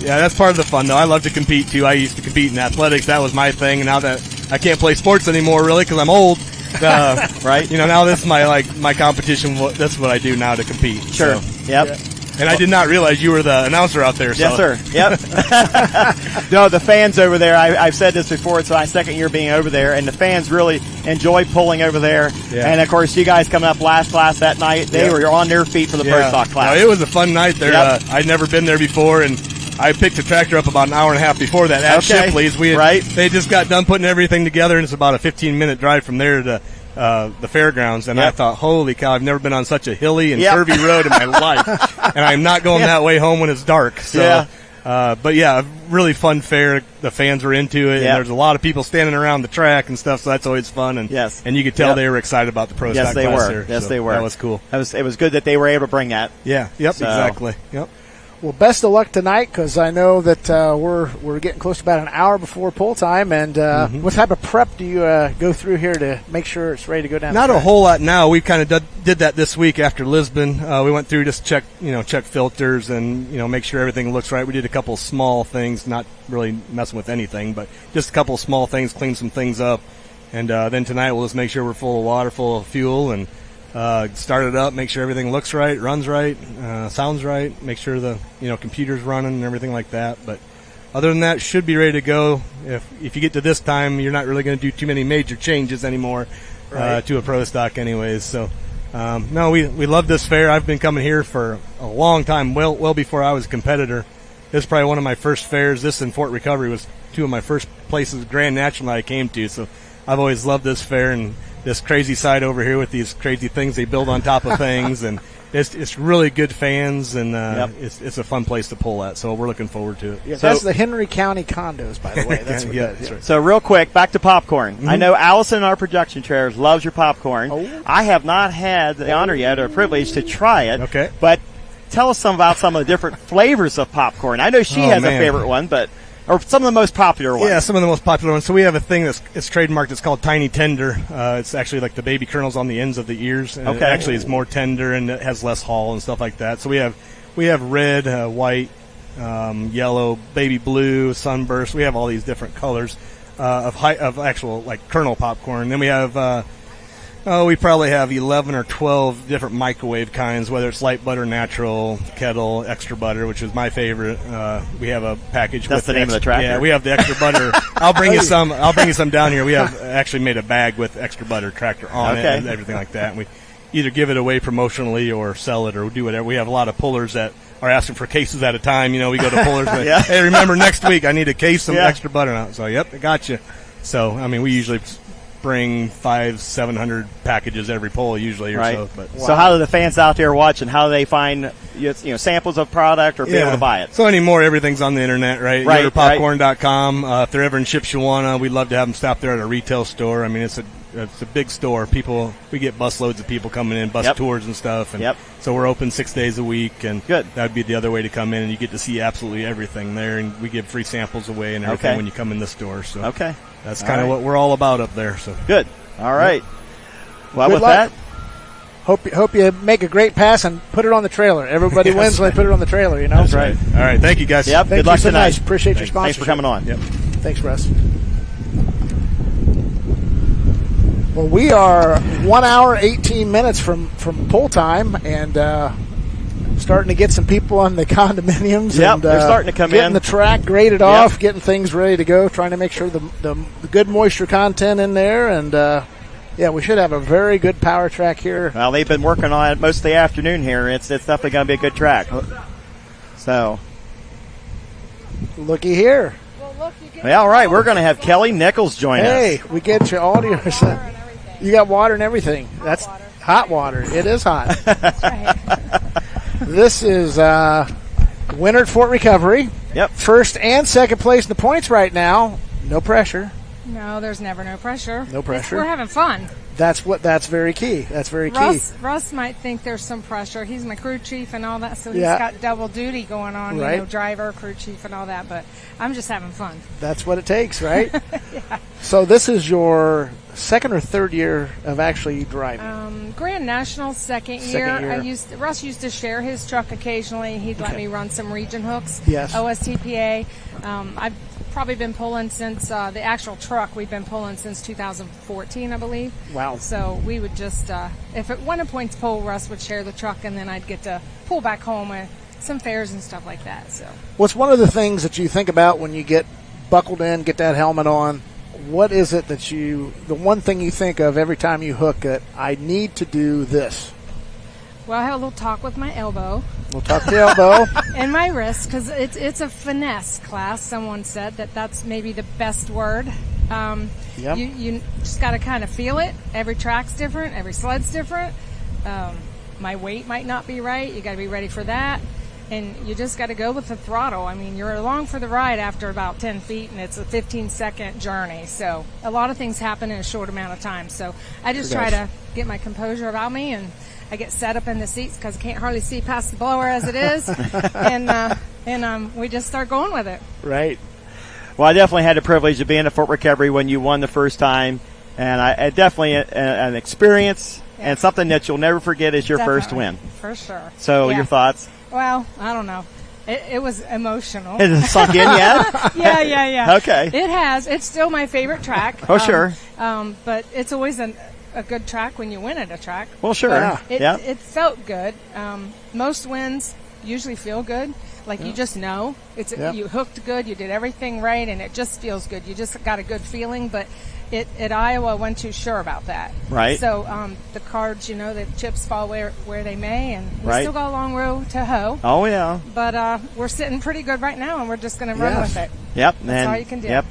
That's part of the fun, though. I love to compete, too. I used to compete in athletics. That was my thing. And now that I can't play sports anymore, really, because I'm old, right? Now this is my competition. That's what I do now to compete. Sure. So. Yep. And I did not realize you were the announcer out there. So. Yes, sir. Yep. No, the fans over there, I've said this before, it's my second year being over there, and the fans really enjoy pulling over there. Yeah. And, of course, you guys coming up last class that night, they were on their feet for the Pro Stock class. No, it was a fun night there. Yep. I'd never been there before, and I picked a tractor up about an hour and a half before that at Shipley's. They just got done putting everything together, and it's about a 15-minute drive from there to the fairgrounds, and I thought, holy cow, I've never been on such a hilly and curvy road in my life, and I'm not going that way home when it's dark. So, but really fun fair. The fans were into it, and there's a lot of people standing around the track and stuff, so that's always fun. And and you could tell they were excited about the Pro Stock class there. Yes, they were. That was cool. It was good that they were able to bring that. Yeah. Yep. So. Exactly. Yep. Well, best of luck tonight, because I know that we're getting close to about an hour before pull time. And what type of prep do you go through here to make sure it's ready to go down? Not a whole lot now. We kind of did that this week after Lisbon. We went through just check filters and make sure everything looks right. We did a couple small things, not really messing with anything, but just a couple small things, clean some things up, and then tonight we'll just make sure we're full of water, full of fuel, and start it up, make sure everything looks right, runs right, sounds right, make sure the computer's running and everything like that. But other than that, should be ready to go. If you get to this time, you're not really going to do too many major changes anymore to a Pro Stock anyways. So no, we love this fair. I've been coming here for a long time, well before I was a competitor. This is probably one of my first fairs. This and Fort Recovery was 2 of my first places, Grand National, I came to. So I've always loved this fair and this crazy side over here with these crazy things they build on top of things, and it's really good fans, and it's a fun place to pull at. So we're looking forward to it. Yeah, that's the Henry County condos, by the way. That's what that's right. So real quick, back to popcorn. Mm-hmm. I know Allison, our production chair, loves your popcorn. Oh. I have not had the honor yet or privilege to try it. Okay, but tell us about some of the different flavors of popcorn. I know she has a favorite one, or some of the most popular ones. Yeah, some of the most popular ones. So we have a thing it's trademarked. It's called Tiny Tender. It's actually like the baby kernels on the ends of the ears. And it actually is more tender and it has less hull and stuff like that. So we have red, white, yellow, baby blue, sunburst. We have all these different colors of actual like kernel popcorn. Then we have we probably have 11 or 12 different microwave kinds, whether it's light butter, natural, kettle, extra butter, which is my favorite. We have a package. That's with the name of the tractor. Yeah, we have the extra butter. I'll bring you some. I'll bring you some down here. We have actually made a bag with extra butter tractor on it and everything like that. And we either give it away promotionally or sell it or do whatever. We have a lot of pullers that are asking for cases at a time. You know, we go to pullers. And, hey, remember next week I need a case of extra butter now. So, yep, I got you. So, I mean, we usually bring 500-700 packages every pull usually or so. But so how do the fans out there watching, how do they find samples of product or be able to buy it? So anymore, everything's on the internet, right? Right. YoderPopcorn.com. If they're ever in Shipshewana, we'd love to have them stop there at a retail store. I mean, it's a big store. We get busloads of people coming in, bus tours and stuff. And so we're open 6 days a week, and that'd be the other way to come in, and you get to see absolutely everything there. And we give free samples away and everything when you come in the store. So that's kind of what we're all about up there. So good. All right. Well, good with luck. that, hope you make a great pass and put it on the trailer. Everybody wins when they put it on the trailer. You know. That's right. All right. Thank you, guys. Yep. Good luck so tonight. Nice. Appreciate your sponsorship. Thanks for coming on. Yep. Thanks, Russ. Well, we are 1 hour, 18 minutes from pull time, and starting to get some people on the condominiums. Yep, and, they're starting to come getting in. the track graded off, getting things ready to go, trying to make sure the good moisture content in there. And, we should have a very good power track here. Well, they've been working on it most of the afternoon here. It's definitely going to be a good track. So, looky here. Well, all right, we're going to have Kelly Nichols join us. Hey, we get you all your. You got water and everything. That's hot water. It is hot. That's right. This is winner at Fort Recovery. Yep. First and second place in the points right now. No pressure. No, there's never no pressure. No pressure. We're having fun. That's very key. That's very key. Russ might think there's some pressure. He's my crew chief and all that, so he's Yeah. got double duty going on, Right. driver, crew chief, and all that. But I'm just having fun. That's what it takes, right? Yeah. So this is your second or third year of actually driving. Grand Nationals second year. Russ used to share his truck occasionally. He'd let me run some region hooks. Yes. OSTPA. I've probably been pulling since the actual truck. We've been pulling since 2014, I believe. Wow. So we would just, if it won a points pull, Russ would share the truck, and then I'd get to pull back home with some fares and stuff like that. So. What's one of the things that you think about when you get buckled in, get that helmet on? What is it that the one thing you think of every time you hook it, I need to do this? Well, I had a little talk with my elbow. We'll talk the elbow. And my wrist, because it's a finesse class. Someone said that's maybe the best word. Yep. You just got to kind of feel it. Every track's different. Every sled's different. My weight might not be right. You got to be ready for that. And you just got to go with the throttle. I mean, you're along for the ride after about 10 feet, and it's a 15-second journey. So a lot of things happen in a short amount of time. So I just try to get my composure about me, and I get set up in the seats because I can't hardly see past the blower as it is. and we just start going with it. Right. Well, I definitely had the privilege of being at Fort Recovery when you won the first time, and I definitely an experience and something that you'll never forget is your first win. For sure. So your thoughts? Well, I don't know. It was emotional. Has it sunk in yet? Yeah. Okay. It has. It's still my favorite track. Oh, sure. But it's always a good track when you win at a track. Well, sure. It felt good. Most wins usually feel good. Like you just know. You hooked good, you did everything right, and it just feels good. You just got a good feeling, but at Iowa, I wasn't too sure about that. Right. So the cards, the chips fall where they may, and we still got a long row to hoe. Oh, yeah. But we're sitting pretty good right now, and we're just going to run with it. Yep. That's all you can do. Yep.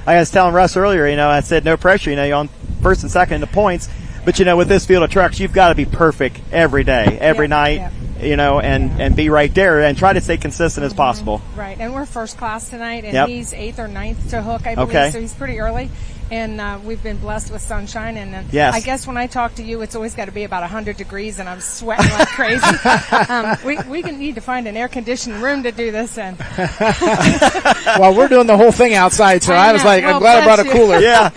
I was telling Russ earlier, I said no pressure. You're on first and second in the points. But, with this field of trucks, you've got to be perfect every day, every night, and be right there and try to stay consistent as possible. Right. And we're first class tonight, and he's 8th or 9th to hook, I believe, so he's pretty early. and we've been blessed with sunshine. And yes. I guess when I talk to you, it's always got to be about 100 degrees, and I'm sweating like crazy. We need to find an air-conditioned room to do this in. Well, we're doing the whole thing outside, so I was like, I'm glad I brought a cooler. Yeah.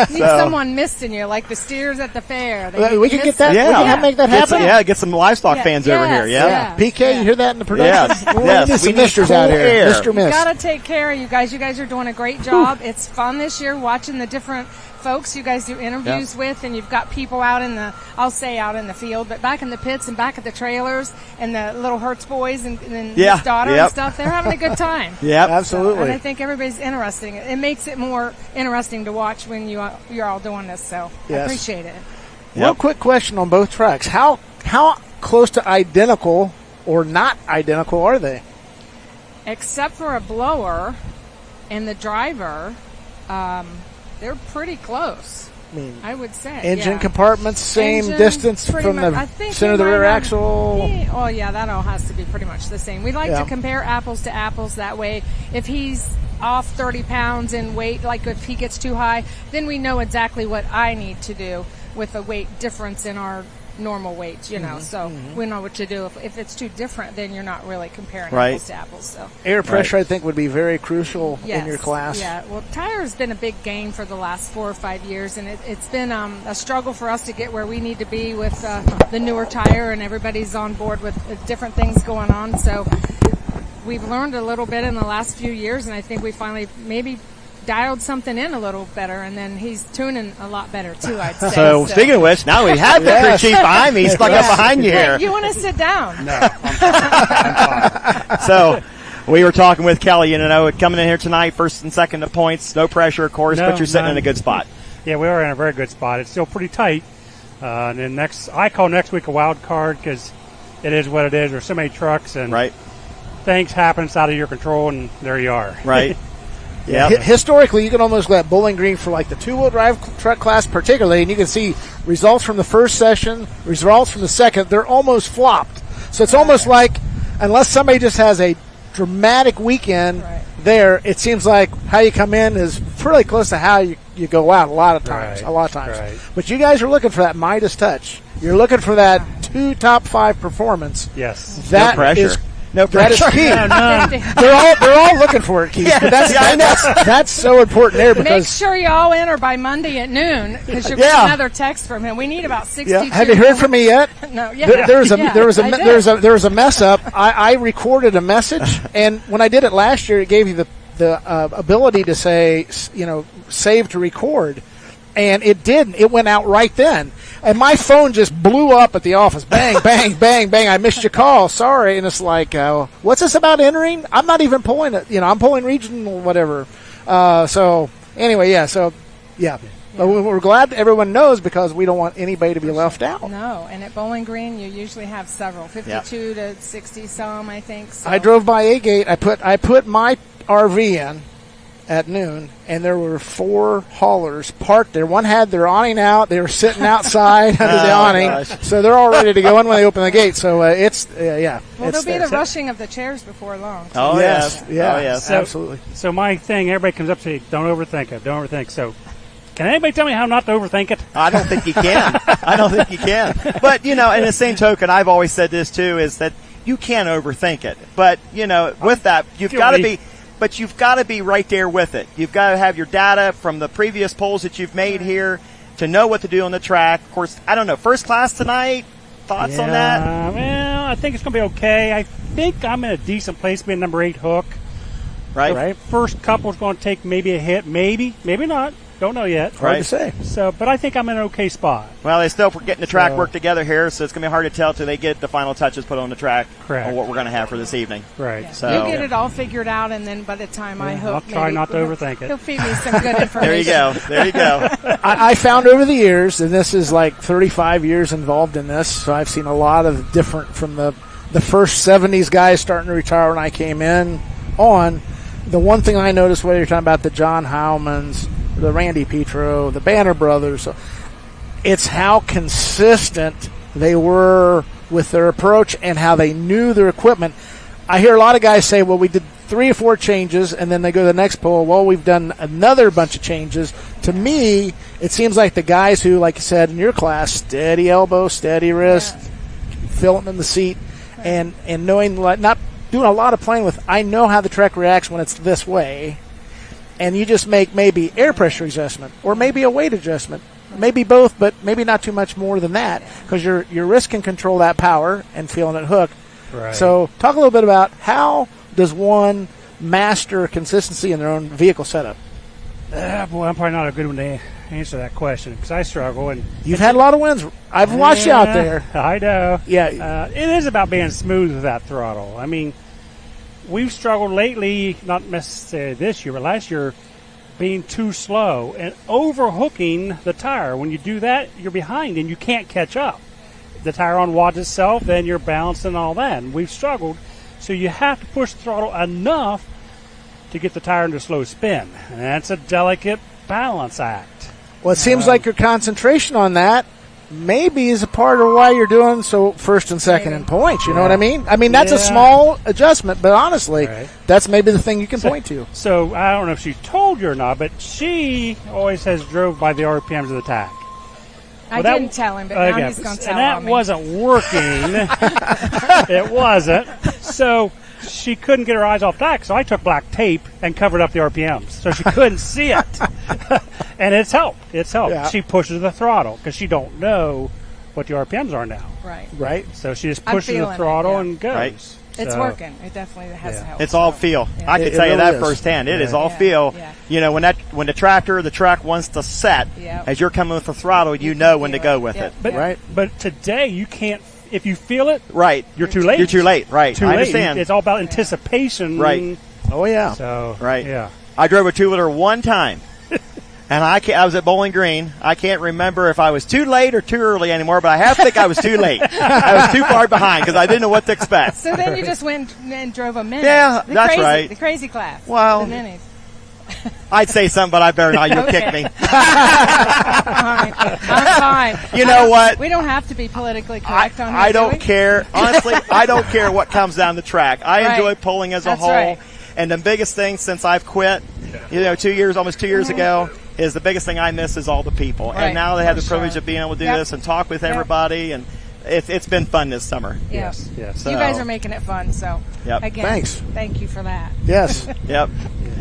Need someone misting you, like the steers at the fair. We can get that. Yeah. We can make that happen. Get some livestock fans over here. Yeah. PK, you hear that in the production? Yes. We need some misters out here. Mr. Mist. You got to take care of you guys. You guys are doing a great job. It's fun this year watching the different folks you guys do interviews with, and you've got people out in the field, but back in the pits and back at the trailers, and the little Hertz boys and his daughter and stuff. They're having a good time. Yeah, absolutely. So, and I think everybody's interesting. It makes it more interesting to watch when you're all doing this. So I appreciate it. One quick question on both tracks: how close to identical or not identical are they? Except for a blower and the driver, they're pretty close. I would say. Engine compartments, same distance from the center of the rear axle. That all has to be pretty much the same. We like to compare apples to apples. That way, if he's off 30 pounds in weight, like if he gets too high, then we know exactly what I need to do with a weight difference in our normal weights, so we know what to do. If it's too different, then you're not really comparing apples to apples. So air pressure, I think, would be very crucial in your class. Yeah, well, tire has been a big gain for the last 4 or 5 years, and it's been a struggle for us to get where we need to be with the newer tire, and everybody's on board with different things going on. So we've learned a little bit in the last few years, and I think we finally maybe dialed something in a little better, and then he's tuning a lot better too, I'd say. So speaking of which, now we have the crew chief behind me. He's stuck up behind you here. You want to sit down? No, I'm fine. So we were talking with Kelly, coming in here tonight, first and second to points, no pressure, of course, but you're sitting in a good spot. Yeah, we are in a very good spot. It's still pretty tight. And then I call next week a wild card because it is what it is. There's so many trucks, and things happen out of your control, and there you are. Right. Yeah. Historically, you can almost let Bowling Green for like the two-wheel drive truck class particularly, and you can see results from the first session, results from the second, they're almost flopped. So it's almost like, unless somebody just has a dramatic weekend there, it seems like how you come in is pretty close to how you go out a lot of times. Right. But you guys are looking for that Midas touch. You're looking for that 2 top 5 performance. Yes. That no pressure. No pressure. That is key. No. They're all looking for it, Keith. Yeah, but that's so important there because make sure you all enter by Monday at noon because you'll get another text from him. We need about 62. Have you heard from me yet? No. Yeah. There was a mess up. I recorded a message, and when I did it last year, it gave you the ability to say, save to record. And it didn't. It went out right then. And my phone just blew up at the office. Bang, bang, bang, bang. I missed your call. Sorry. And it's like, what's this about entering? I'm not even pulling it. I'm pulling regional whatever. So, anyway, But we're glad everyone knows because we don't want anybody to be left out. No. And at Bowling Green, you usually have several, 52 to 60 some, I think. So. I drove by A-Gate. I put my RV in at noon, and there were 4 haulers parked there. One had their awning out. They were sitting outside under the awning. Gosh. So they're all ready to go in when they open the gate. So it's. Well, there'll be the rushing of the chairs before long. Oh, yes. Yeah. Oh, yes. Absolutely. So my thing, everybody comes up to say, don't overthink it. Don't overthink. So can anybody tell me how not to overthink it? I don't think you can. But, in the same token, I've always said this, too, is that you can't overthink it. But, with that, you've got to be... But you've got to be right there with it. You've got to have your data from the previous polls that you've made here to know what to do on the track. Of course, I don't know. First class tonight? Thoughts on that? Well, I think it's going to be okay. I think I'm in a decent place being number 8 hook. Right. First couple is going to take maybe a hit. Maybe not. Don't know yet. Hard to say. So, but I think I'm in an okay spot. Well, they still getting the track work together here, so it's going to be hard to tell till they get the final touches put on the track on what we're going to have for this evening. Right. Yeah. So you'll get it all figured out, and then by the time I hope, I'll try not to overthink it. He'll feed me some good information. There you go. I found over the years, and this is like 35 years involved in this, so I've seen a lot of different from the first 70s guys starting to retire when I came in on. The one thing I noticed, whether you're talking about the John Howmans, the Randy Petro, the Banner brothers, it's how consistent they were with their approach and how they knew their equipment. I hear a lot of guys say, well, we did 3 or 4 changes, and then they go to the next poll. Well, we've done another bunch of changes. To me, it seems like the guys who, like you said in your class, steady elbow, steady wrist, feel it in the seat, and knowing, not doing a lot of playing with, I know how the Trek reacts when it's this way, and you just make maybe air pressure adjustment or maybe a weight adjustment. Maybe both, but maybe not too much more than that, because your wrist can control that power and feeling it hook. Right. So talk a little bit about how does one master consistency in their own vehicle setup? Boy, I'm probably not a good one to answer that question because I struggle. And you've had a lot of wins. I've watched you out there. I know. Yeah. It is about being smooth with that throttle. I mean, we've struggled lately, not necessarily this year, but last year, being too slow and overhooking the tire. When you do that, you're behind and you can't catch up. The tire unwads itself, then you're balancing and all that. And we've struggled. So you have to push the throttle enough to get the tire into slow spin. And that's a delicate balance act. Well, it seems like your concentration on that maybe is a part of why you're doing so first and second in points. You know what I mean? I mean, that's a small adjustment, but honestly, that's maybe the thing you can point to. So I don't know if she told you or not, but she always has drove by the RPMs of the tag. I didn't tell him, but now he's going to tell and that wasn't working. It wasn't. So she couldn't get her eyes off that, so I took black tape and covered up the RPMs so she couldn't see it. And it's helped. It's helped. Yeah. She pushes the throttle because she don't know what the RPMs are now. Right. So she just pushes the throttle and goes. Right. It's working. It definitely has helped. It's all feel. I can tell you that firsthand. It is all feel. Yeah. You know, when the track wants to set, as you're coming with the throttle, you know when to go with it. But today you can't. If you feel it, you're too late. You're too late. Right. Too I late. understand. It's all about anticipation. Right. Oh yeah. So yeah. I drove a 2-liter one time. And I was at Bowling Green. I can't remember if I was too late or too early anymore, but I have to think I was too late. I was too far behind because I didn't know what to expect. So then you just went and drove a mini. Yeah, that's right. The crazy class. Well, the minis. I'd say something, but I better not. You'll kick me. I'm fine. You know what? We don't have to be politically correct on here. I don't care. Honestly, I don't care what comes down the track. I enjoy pulling as a whole. Right. And the biggest thing since I've quit, almost 2 years ago, is the biggest thing I miss is all the people. Right. And now they have the privilege of being able to do this and talk with everybody, and it's been fun this summer. Yes. So, you guys are making it fun, so again, thanks. Thank you for that. Yes. Yep.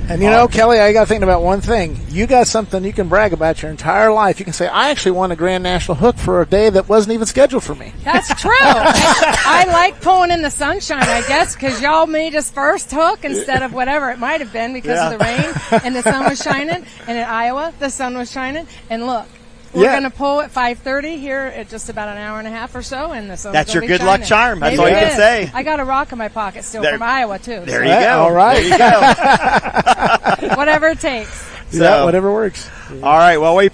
And Kelly, I got thinking about one thing. You got something you can brag about your entire life. You can say, I actually won a Grand National hook for a day that wasn't even scheduled for me. That's true. I like pulling in the sunshine, I guess, because y'all made us first hook instead of whatever it might have been because of the rain and the sun was shining. And in Iowa, the sun was shining. And look, we're going to pull at 5:30 here at just about an hour and a half or so, and the sun's That's your good shining. luck charm. That's all you can say. I got a rock in my pocket still from Iowa, too. There you go. All right. There you go. Whatever it takes. So, whatever works. All right. Well, we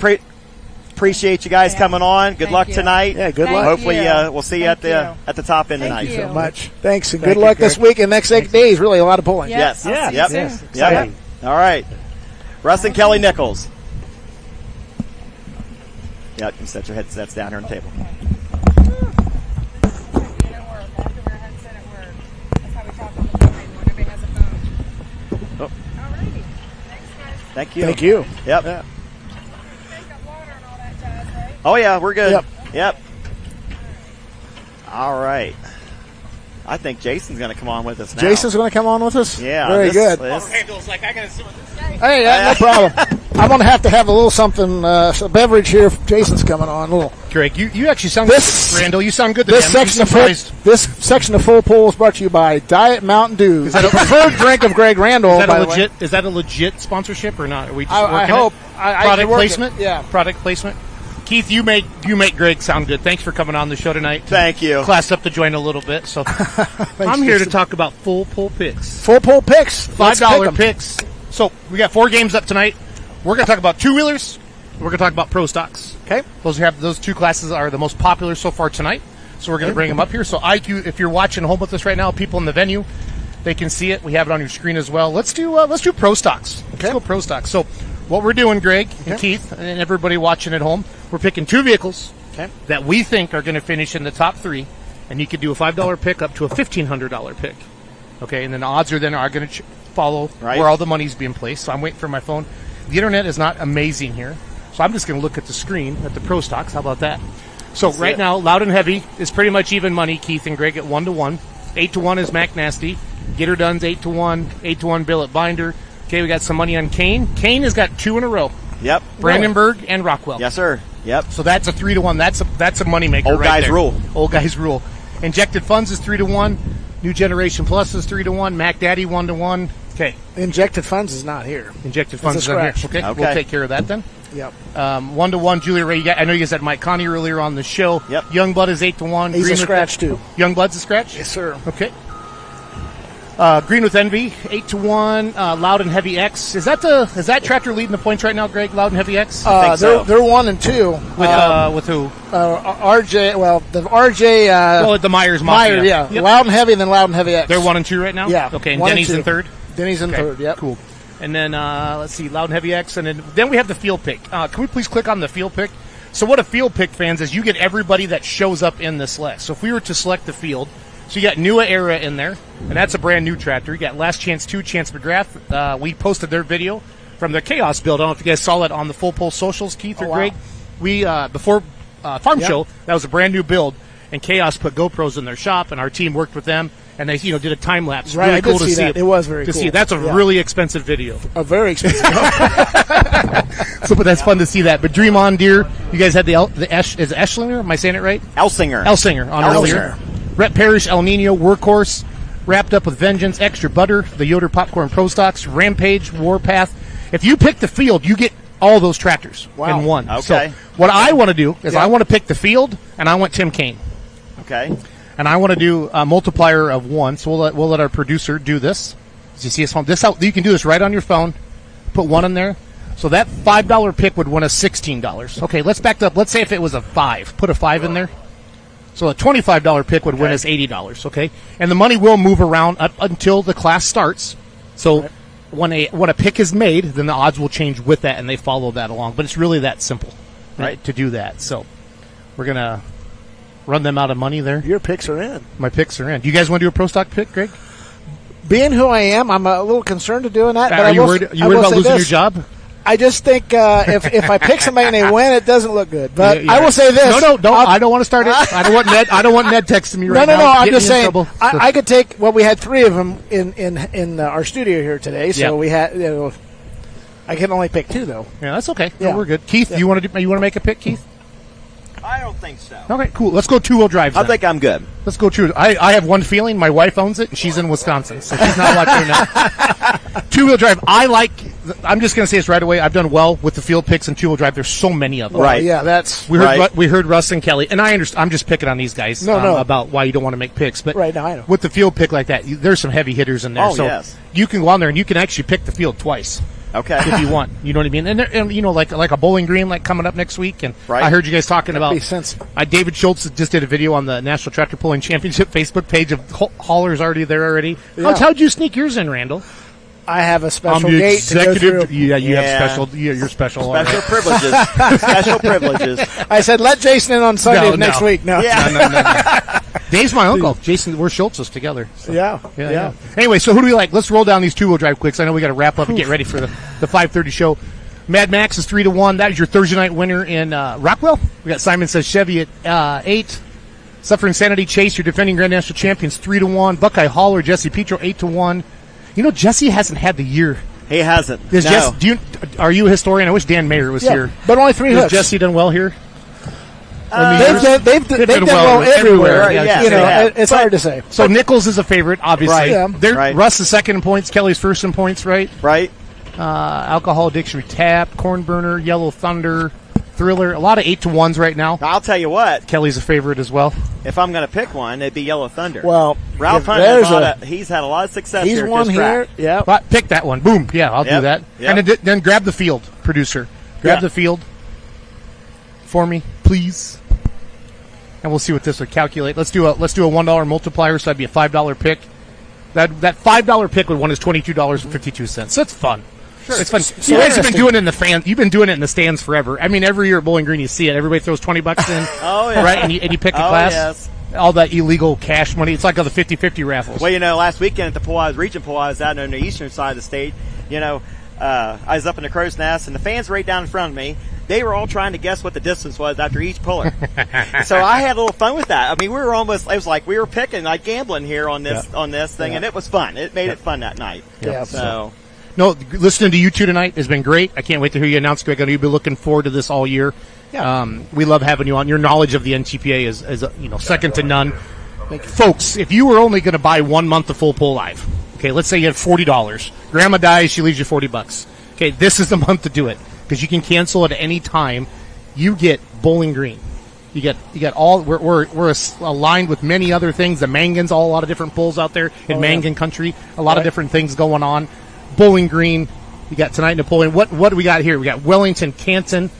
appreciate you guys coming on. Good luck tonight. Yeah, good luck. Hopefully, we'll see you at the top end tonight. Thank you so much. Thanks, and good luck this week and next 8 days. Really, a lot of pulling. Yes. Yep. All right. Russ and Kelly Nichols. Yeah, you can set your headsets down here on the table. Oh. Thank you. Thank you. Yep. Yeah. Oh, yeah, we're good. Yep. All right. I think Jason's going to come on with us now. Jason's going to come on with us? Yeah. Very good. Randall's like, I got to see what this guy. Hey, no problem. I'm going to have a little something, a beverage here if Jason's coming on. A little. Greg, you actually sound good. Randall, you sound good today. This section of Full Pull is brought to you by Diet Mountain Dew. Is that a preferred drink of Greg Randall? Is that a legit sponsorship or not? Are we just I hope. Product placement? Yeah. Product placement. Keith, you make Greg sound good. Thanks for coming on the show tonight. Thank you. Classed up the joint a little bit. So I'm here to talk about Full Pull picks. Full Pull picks. $5 picks. So we got 4 games up tonight. We're going to talk about two-wheelers. We're going to talk about pro stocks. Okay. Those 2 classes are the most popular so far tonight. So we're going to bring them up here. So IQ, if you're watching home with us right now, people in the venue, they can see it. We have it on your screen as well. Let's do pro stocks. Let's go pro stocks. So what we're doing, Greg and Keith, and everybody watching at home, we're picking 2 vehicles that we think are going to finish in the top 3, and you could do a $5 pick up to a $1,500 pick. Okay, and then the odds are going to follow Right. where all the money's being placed. So I'm waiting for my phone. The internet is not amazing here, so I'm just going to look at the screen at the Pro Stocks. How about that? So right now, Loud and Heavy is pretty much even money. Keith and Greg at 1-1. 8-1 is Mac Nasty. Get Her Done's 8-1. 8-1 Bill at Binder. Okay, we got some money on Kane. Kane has got 2 in a row. Yep. Brandenburg and Rockwell. Yes, sir. Yep. So that's a 3-1. That's a moneymaker. Old right guys there. rule. Old guys rule. Injected Funds is 3-1. New Generation Plus is 3-1. Mac Daddy 1-1. Okay. Injected Funds is not here. Injected Funds is not here. Okay. We'll take care of that then. Yep. 1-1. Julia Ray. I know you guys had Mike Connie earlier on the show. Yep. Youngblood is 8-1. He's a scratch too. Youngblood's a scratch. Yes, sir. Okay. Green with Envy, 8-1. Loud and Heavy X. Is that tractor leading the points right now, Greg? Loud and Heavy X. I think so. They're 1 and 2. With who? RJ. Well, the RJ. The Myers Mafia. Meyer, yeah. Yep. Loud and Heavy, and then Loud and Heavy X. They're 1 and 2 right now. Yeah. Okay. And 1 and Denny's 2. in third. Denny's in third. Yep. Cool. And then let's see, Loud and Heavy X, and then we have the field pick. Can we please click on the field pick? So what a field pick, fans, is you get everybody that shows up in this list. So if we were to select the field, so you got Newa Era in there, and that's a brand new tractor. You got Last Chance 2, Chance McGrath. We posted their video from the Chaos build. I don't know if you guys saw that on the Full Pulse socials, Keith or Greg. We before Farm Show, that was a brand new build, and Chaos put GoPros in their shop, and our team worked with them. And they, did a time lapse. Right, really I cool did to see that. It was very cool. To see. That's a really expensive video. A very expensive. But that's fun to see that. But Dream On Deer, you guys had is it Eschlinger? Am I saying it right? Elsinger on earlier. Rhett Parrish, El Nino, Workhorse, Wrapped Up with Vengeance, Extra Butter, the Yoder Popcorn Pro Stocks, Rampage, Warpath. If you pick the field, you get all those tractors in one. Okay. So what I want to do is I want to pick the field, and I want Tim Kane. Okay. And I want to do a multiplier of 1, so we'll let our producer do this. As you see us home, you can do this right on your phone. Put 1 in there. So that $5 pick would win us $16. Okay, let's back up. Let's say if it was a 5, put a 5 in there. So a $25 pick would win us $80. Okay, and the money will move around up until the class starts. So when a pick is made, then the odds will change with that, and they follow that along. But it's really that simple, right, to do that. So we're gonna run them out of money there. Your picks are in. My picks are in. Do you guys want to do a Pro Stock pick, Greg? Being who I am, I'm a little concerned to doing that. But Are you worried about losing your job? I just think if I pick somebody and they win, it doesn't look good. But I will say this: No, I don't want to start it. I don't want Ned texting me right now. No. I'm just saying. I could take. Well, we had 3 of them in our studio here today, so we had. I can only pick 2 though. Yeah, that's okay. Yeah. No, we're good. Keith, you want to make a pick, Keith? I don't think so. Okay, cool. Let's go 2-wheel drive. I think I'm good. Let's go true. I have one feeling. My wife owns it, and she's in Wisconsin, so she's not watching now. 2-wheel drive. I'm just going to say this right away. I've done well with the field picks and 2-wheel drive. There's so many of them. Right. Yeah, that's we heard Russ and Kelly, and I understand. I'm just picking on these guys about why you don't want to make picks. But right now, I know. With the field pick like that, there's some heavy hitters in there. Oh, so yes. You can go on there and you can actually pick the field twice. Okay. If you want, you know what I mean, and like a Bowling Green, like coming up next week, and I heard you guys talking about. David Schultz just did a video on the National Tractor Pulling Championship Facebook page of haulers already there already. Yeah. How'd you sneak yours in, Randall? I have a special gate to go through. Yeah, you have special. You're special. Special privileges. Special privileges. I said let Jason in on Sunday next week. No. Dave's my uncle. Jason, we're Schultz's together. So. Yeah. Anyway, so who do we like? Let's roll down these 2-wheel drive quicks. I know we got to wrap up and get ready for the 5:30 show. Mad Max is 3-1. That is your Thursday night winner in Rockwell. We got Simon Says Chevy at 8. Suffering Sanity Chase, your defending Grand National champions, 3-1. Buckeye Hauler, Jesse Petro, 8-1. Jesse hasn't had the year. He hasn't. Are you a historian? I wish Dan Mayer was here. But only 3 hooks. Has Jesse done well here? They've done well everywhere. Right? Yes, it's hard to say. So Nichols is a favorite, obviously. Right. Yeah. Russ is second in points. Kelly's first in points, right? Right. Alcohol Dictionary Tap, Corn Burner, Yellow Thunder, Thriller. A lot of 8-1s right now. I'll tell you what. Kelly's a favorite as well. If I'm going to pick one, it'd be Yellow Thunder. Well, Ralph Hunt, he's had a lot of success here. He's won here. Yeah. Pick that one. Boom. Yeah, I'll do that. Yep. And then grab the field, producer. Grab the field for me, please. And we'll see what this would calculate. Let's do a $1 multiplier, so that'd be a $5 pick. That $5 pick would win us $22.52. So it's fun. Sure. It's fun. So you guys have been doing it in the fans. You've been doing it in the stands forever. I mean, every year at Bowling Green, you see it. Everybody throws $20 in. Oh yeah. Right, and you pick a class. Yes. all that illegal cash money. It's like all the 50-50 raffles. Well, last weekend at the region pool, I was out on the eastern side of the state. I was up in the Crow's Nest, and the fans right down in front of me, they were all trying to guess what the distance was after each puller. So I had a little fun with that. I mean, it was like we were picking, like gambling here on this thing, and it was fun. It made it fun that night. Yeah. So. No, listening to you two tonight has been great. I can't wait to hear you announce, Greg. I know you've been looking forward to this all year. Yeah. We love having you on. Your knowledge of the NTPA is second to none. Folks, if you were only going to buy 1 month of Full Pull Live, okay, let's say you had $40. Grandma dies, she leaves you $40. Okay, this is the month to do it because you can cancel at any time. You get Bowling Green. You get all. We're aligned with many other things. The Mangans, a lot of different pulls out there in Mangan country. A lot of different things going on. Bowling Green. You got tonight Napoleon. What do we got here? We got Wellington, Canton.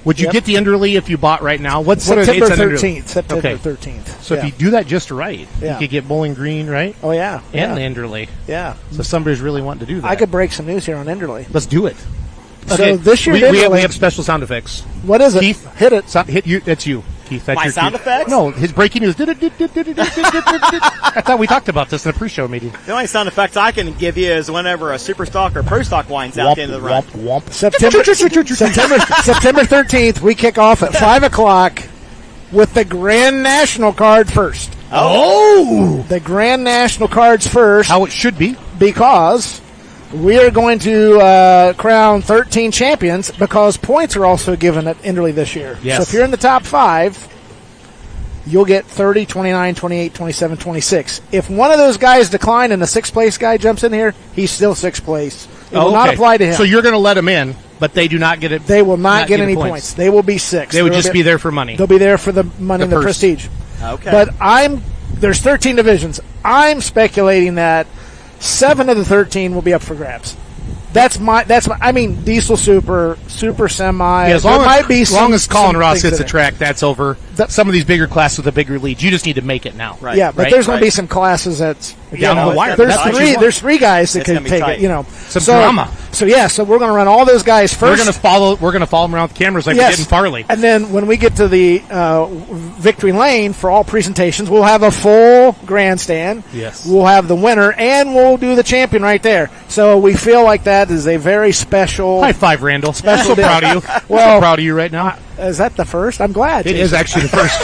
Would you get the Enderley if you bought right now? September 13th. September 13th. So if you do that just right, you could get Bowling Green, right? Oh, yeah. And Enderley. Yeah. So somebody's really wanting to do that. I could break some news here on Enderley. Let's do it. So this year, we have special sound effects. What is it? Keith, hit it. Hit you. That's you, Keith. That's my your sound effects? No, his breaking news. I thought we talked about this in a pre-show meeting. The only sound effects I can give you is whenever a super stock or pro stock winds out at the end of the run. Womp. September 13th, we kick off at 5 o'clock with the Grand National card first. Oh! The Grand National cards first. How it should be. Because we are going to crown 13 champions because points are also given at Enderley this year. Yes. So if you're in the top 5, you'll get 30, 29, 28, 27, 26. If one of those guys decline and the 6th place guy jumps in here, he's still 6th place. It will not apply to him. So you're going to let him in, but they do not get it. They will not get any points. They will be 6th. They would just be there for money. They'll be there for the money and the prestige. Okay. But there's 13 divisions. I'm speculating that 7 of the 13 will be up for grabs. I mean, diesel super semi. Yeah, as long as Colin Ross hits the track, that's over. Some of these bigger classes with the bigger leads, you just need to make it now. Right. Yeah, but there's going to be some classes that's down the wire. There's 3 guys that can take it. Some drama. So we're going to run all those guys first. We're going to follow them around with cameras like we did in Farley. And then when we get to the victory lane for all presentations, we'll have a full grandstand. Yes. We'll have the winner, and we'll do the champion right there. So we feel like that is a very special. High five, Randall. Special I'm so proud of you. Well, so proud of you right now. Is that the first? I'm glad. It is actually the first.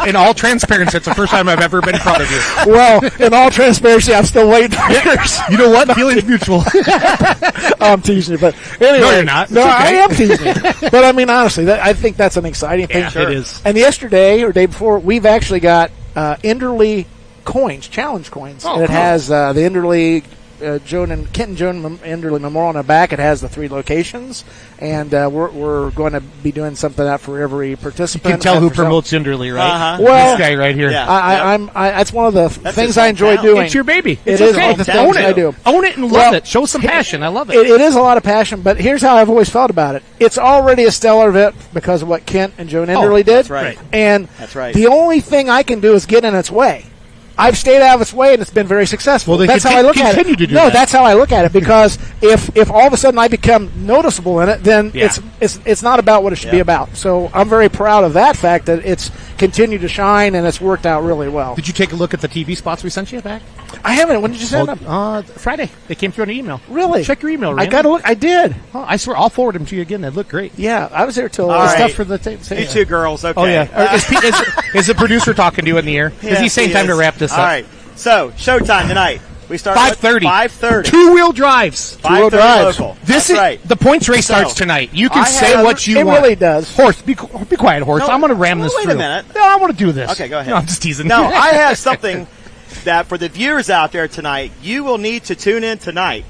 In all transparency, it's the first time I've ever been proud of you. Well, in all transparency, I'm still waiting for yours. You know what? Feelings mutual. I'm teasing you, but anyway. No, you're not. No, I am teasing you. But I mean, honestly, I think that's an exciting thing. Yeah, it is. And yesterday or day before, we've actually got Enderley coins, challenge coins. Oh, and it cool. has the Enderley Kenton Joan Enderley Memorial on the back. It has the 3 locations, and we're going to be doing something out for every participant. You can tell who promotes Enderley, right? Uh-huh. Well, this guy right here. Yeah. That's one of the things I enjoy doing. It's your baby. It it's is okay. one of the things I do. Own it and love it. Show some passion. I love it. It is a lot of passion, but here's how I've always felt about it. It's already a stellar event because of what Kent and Joan Enderley did. That's right. And that's right. The only thing I can do is get in its way. I've stayed out of its way, and it's been very successful. Well, that's how I look at it. That's how I look at it, because if all of a sudden I become noticeable in it, then it's not about what it should be about. So I'm very proud of that fact that it's continued to shine, and it's worked out really well. Did you take a look at the TV spots we sent you back? I haven't. When did you send them? Friday. They came through an email. Really? Check your email, I got to look. I did. Oh, I swear, I'll forward them to you again. They look great. Yeah, I was there till stuff for the You two girls, okay. Oh, yeah. Is the producer talking to you in the ear? Is he saying time to wrap this up? All right. So, showtime tonight. We start 5:30. 5:30. 2-wheel drives. 2-wheel drives. Local. This is right. The points race starts tonight. You can say what you want. It really does. Horse, be quiet, Horse. I'm going to ram this through. Wait a minute. No, I want to do this. Okay, go ahead. No, I'm just teasing. No, I have something that for the viewers out there tonight, you will need to tune in tonight.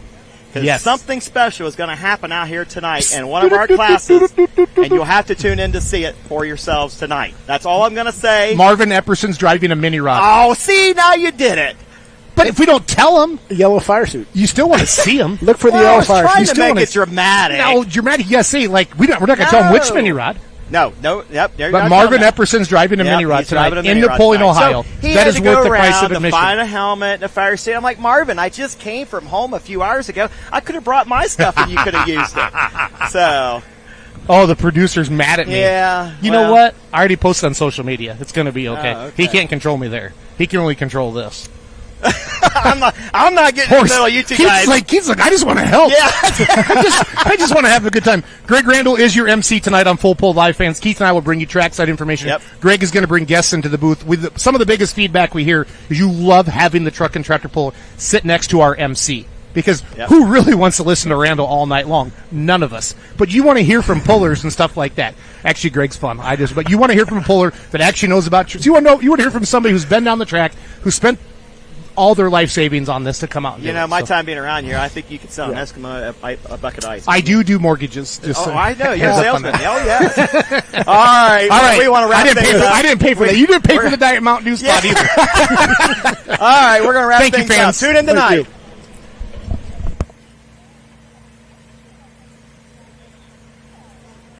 Because something special is going to happen out here tonight in one of our classes, and you'll have to tune in to see it for yourselves tonight. That's all I'm going to say. Marvin Epperson's driving a mini rod. Oh, see, now you did it. But if we don't tell him, yellow fire suit, you still want to see him. Look for the yellow fire suit. You still want to make it dramatic. No, dramatic. Yeah, see, like we're not going to tell him which mini rod. No, yep. But Marvin Epperson's driving a mini rod tonight in Napoleon, Ohio. So he that had is to worth go the price of around to admission. find a helmet and a fire suit. I'm like, Marvin, I just came from home a few hours ago. I could have brought my stuff and you could have used it. So, Oh, the producer's mad at me. Yeah. You know what? I already posted on social media. It's going to be okay. Oh, okay. He can't control me there. He can only control this. I'm not getting in the middle of you two guys. Keith's like, I just want to help. Yeah. I just want to have a good time. Greg Randall is your MC tonight on Full Pull Live Fans. Keith and I will bring you trackside information. Yep. Greg is going to bring guests into the booth. With some of the biggest feedback we hear is you love having the truck and tractor pull sit next to our MC. Because who really wants to listen to Randall all night long? None of us. But you want to hear from pullers and stuff like that. Actually, Greg's fun. But you want to hear from a puller that actually knows about you want to hear from somebody who's been down the track, who spent all their life savings on this to come out and do it. My time being around here, I think you could sell an Eskimo a bucket of ice. I do mortgages. I know. You're a salesman. Oh, yeah. All right. We want to wrap things up. I didn't pay for that. You didn't pay for the Diet Mountain Dew spot either. All right. We're going to wrap things up. Tune in tonight.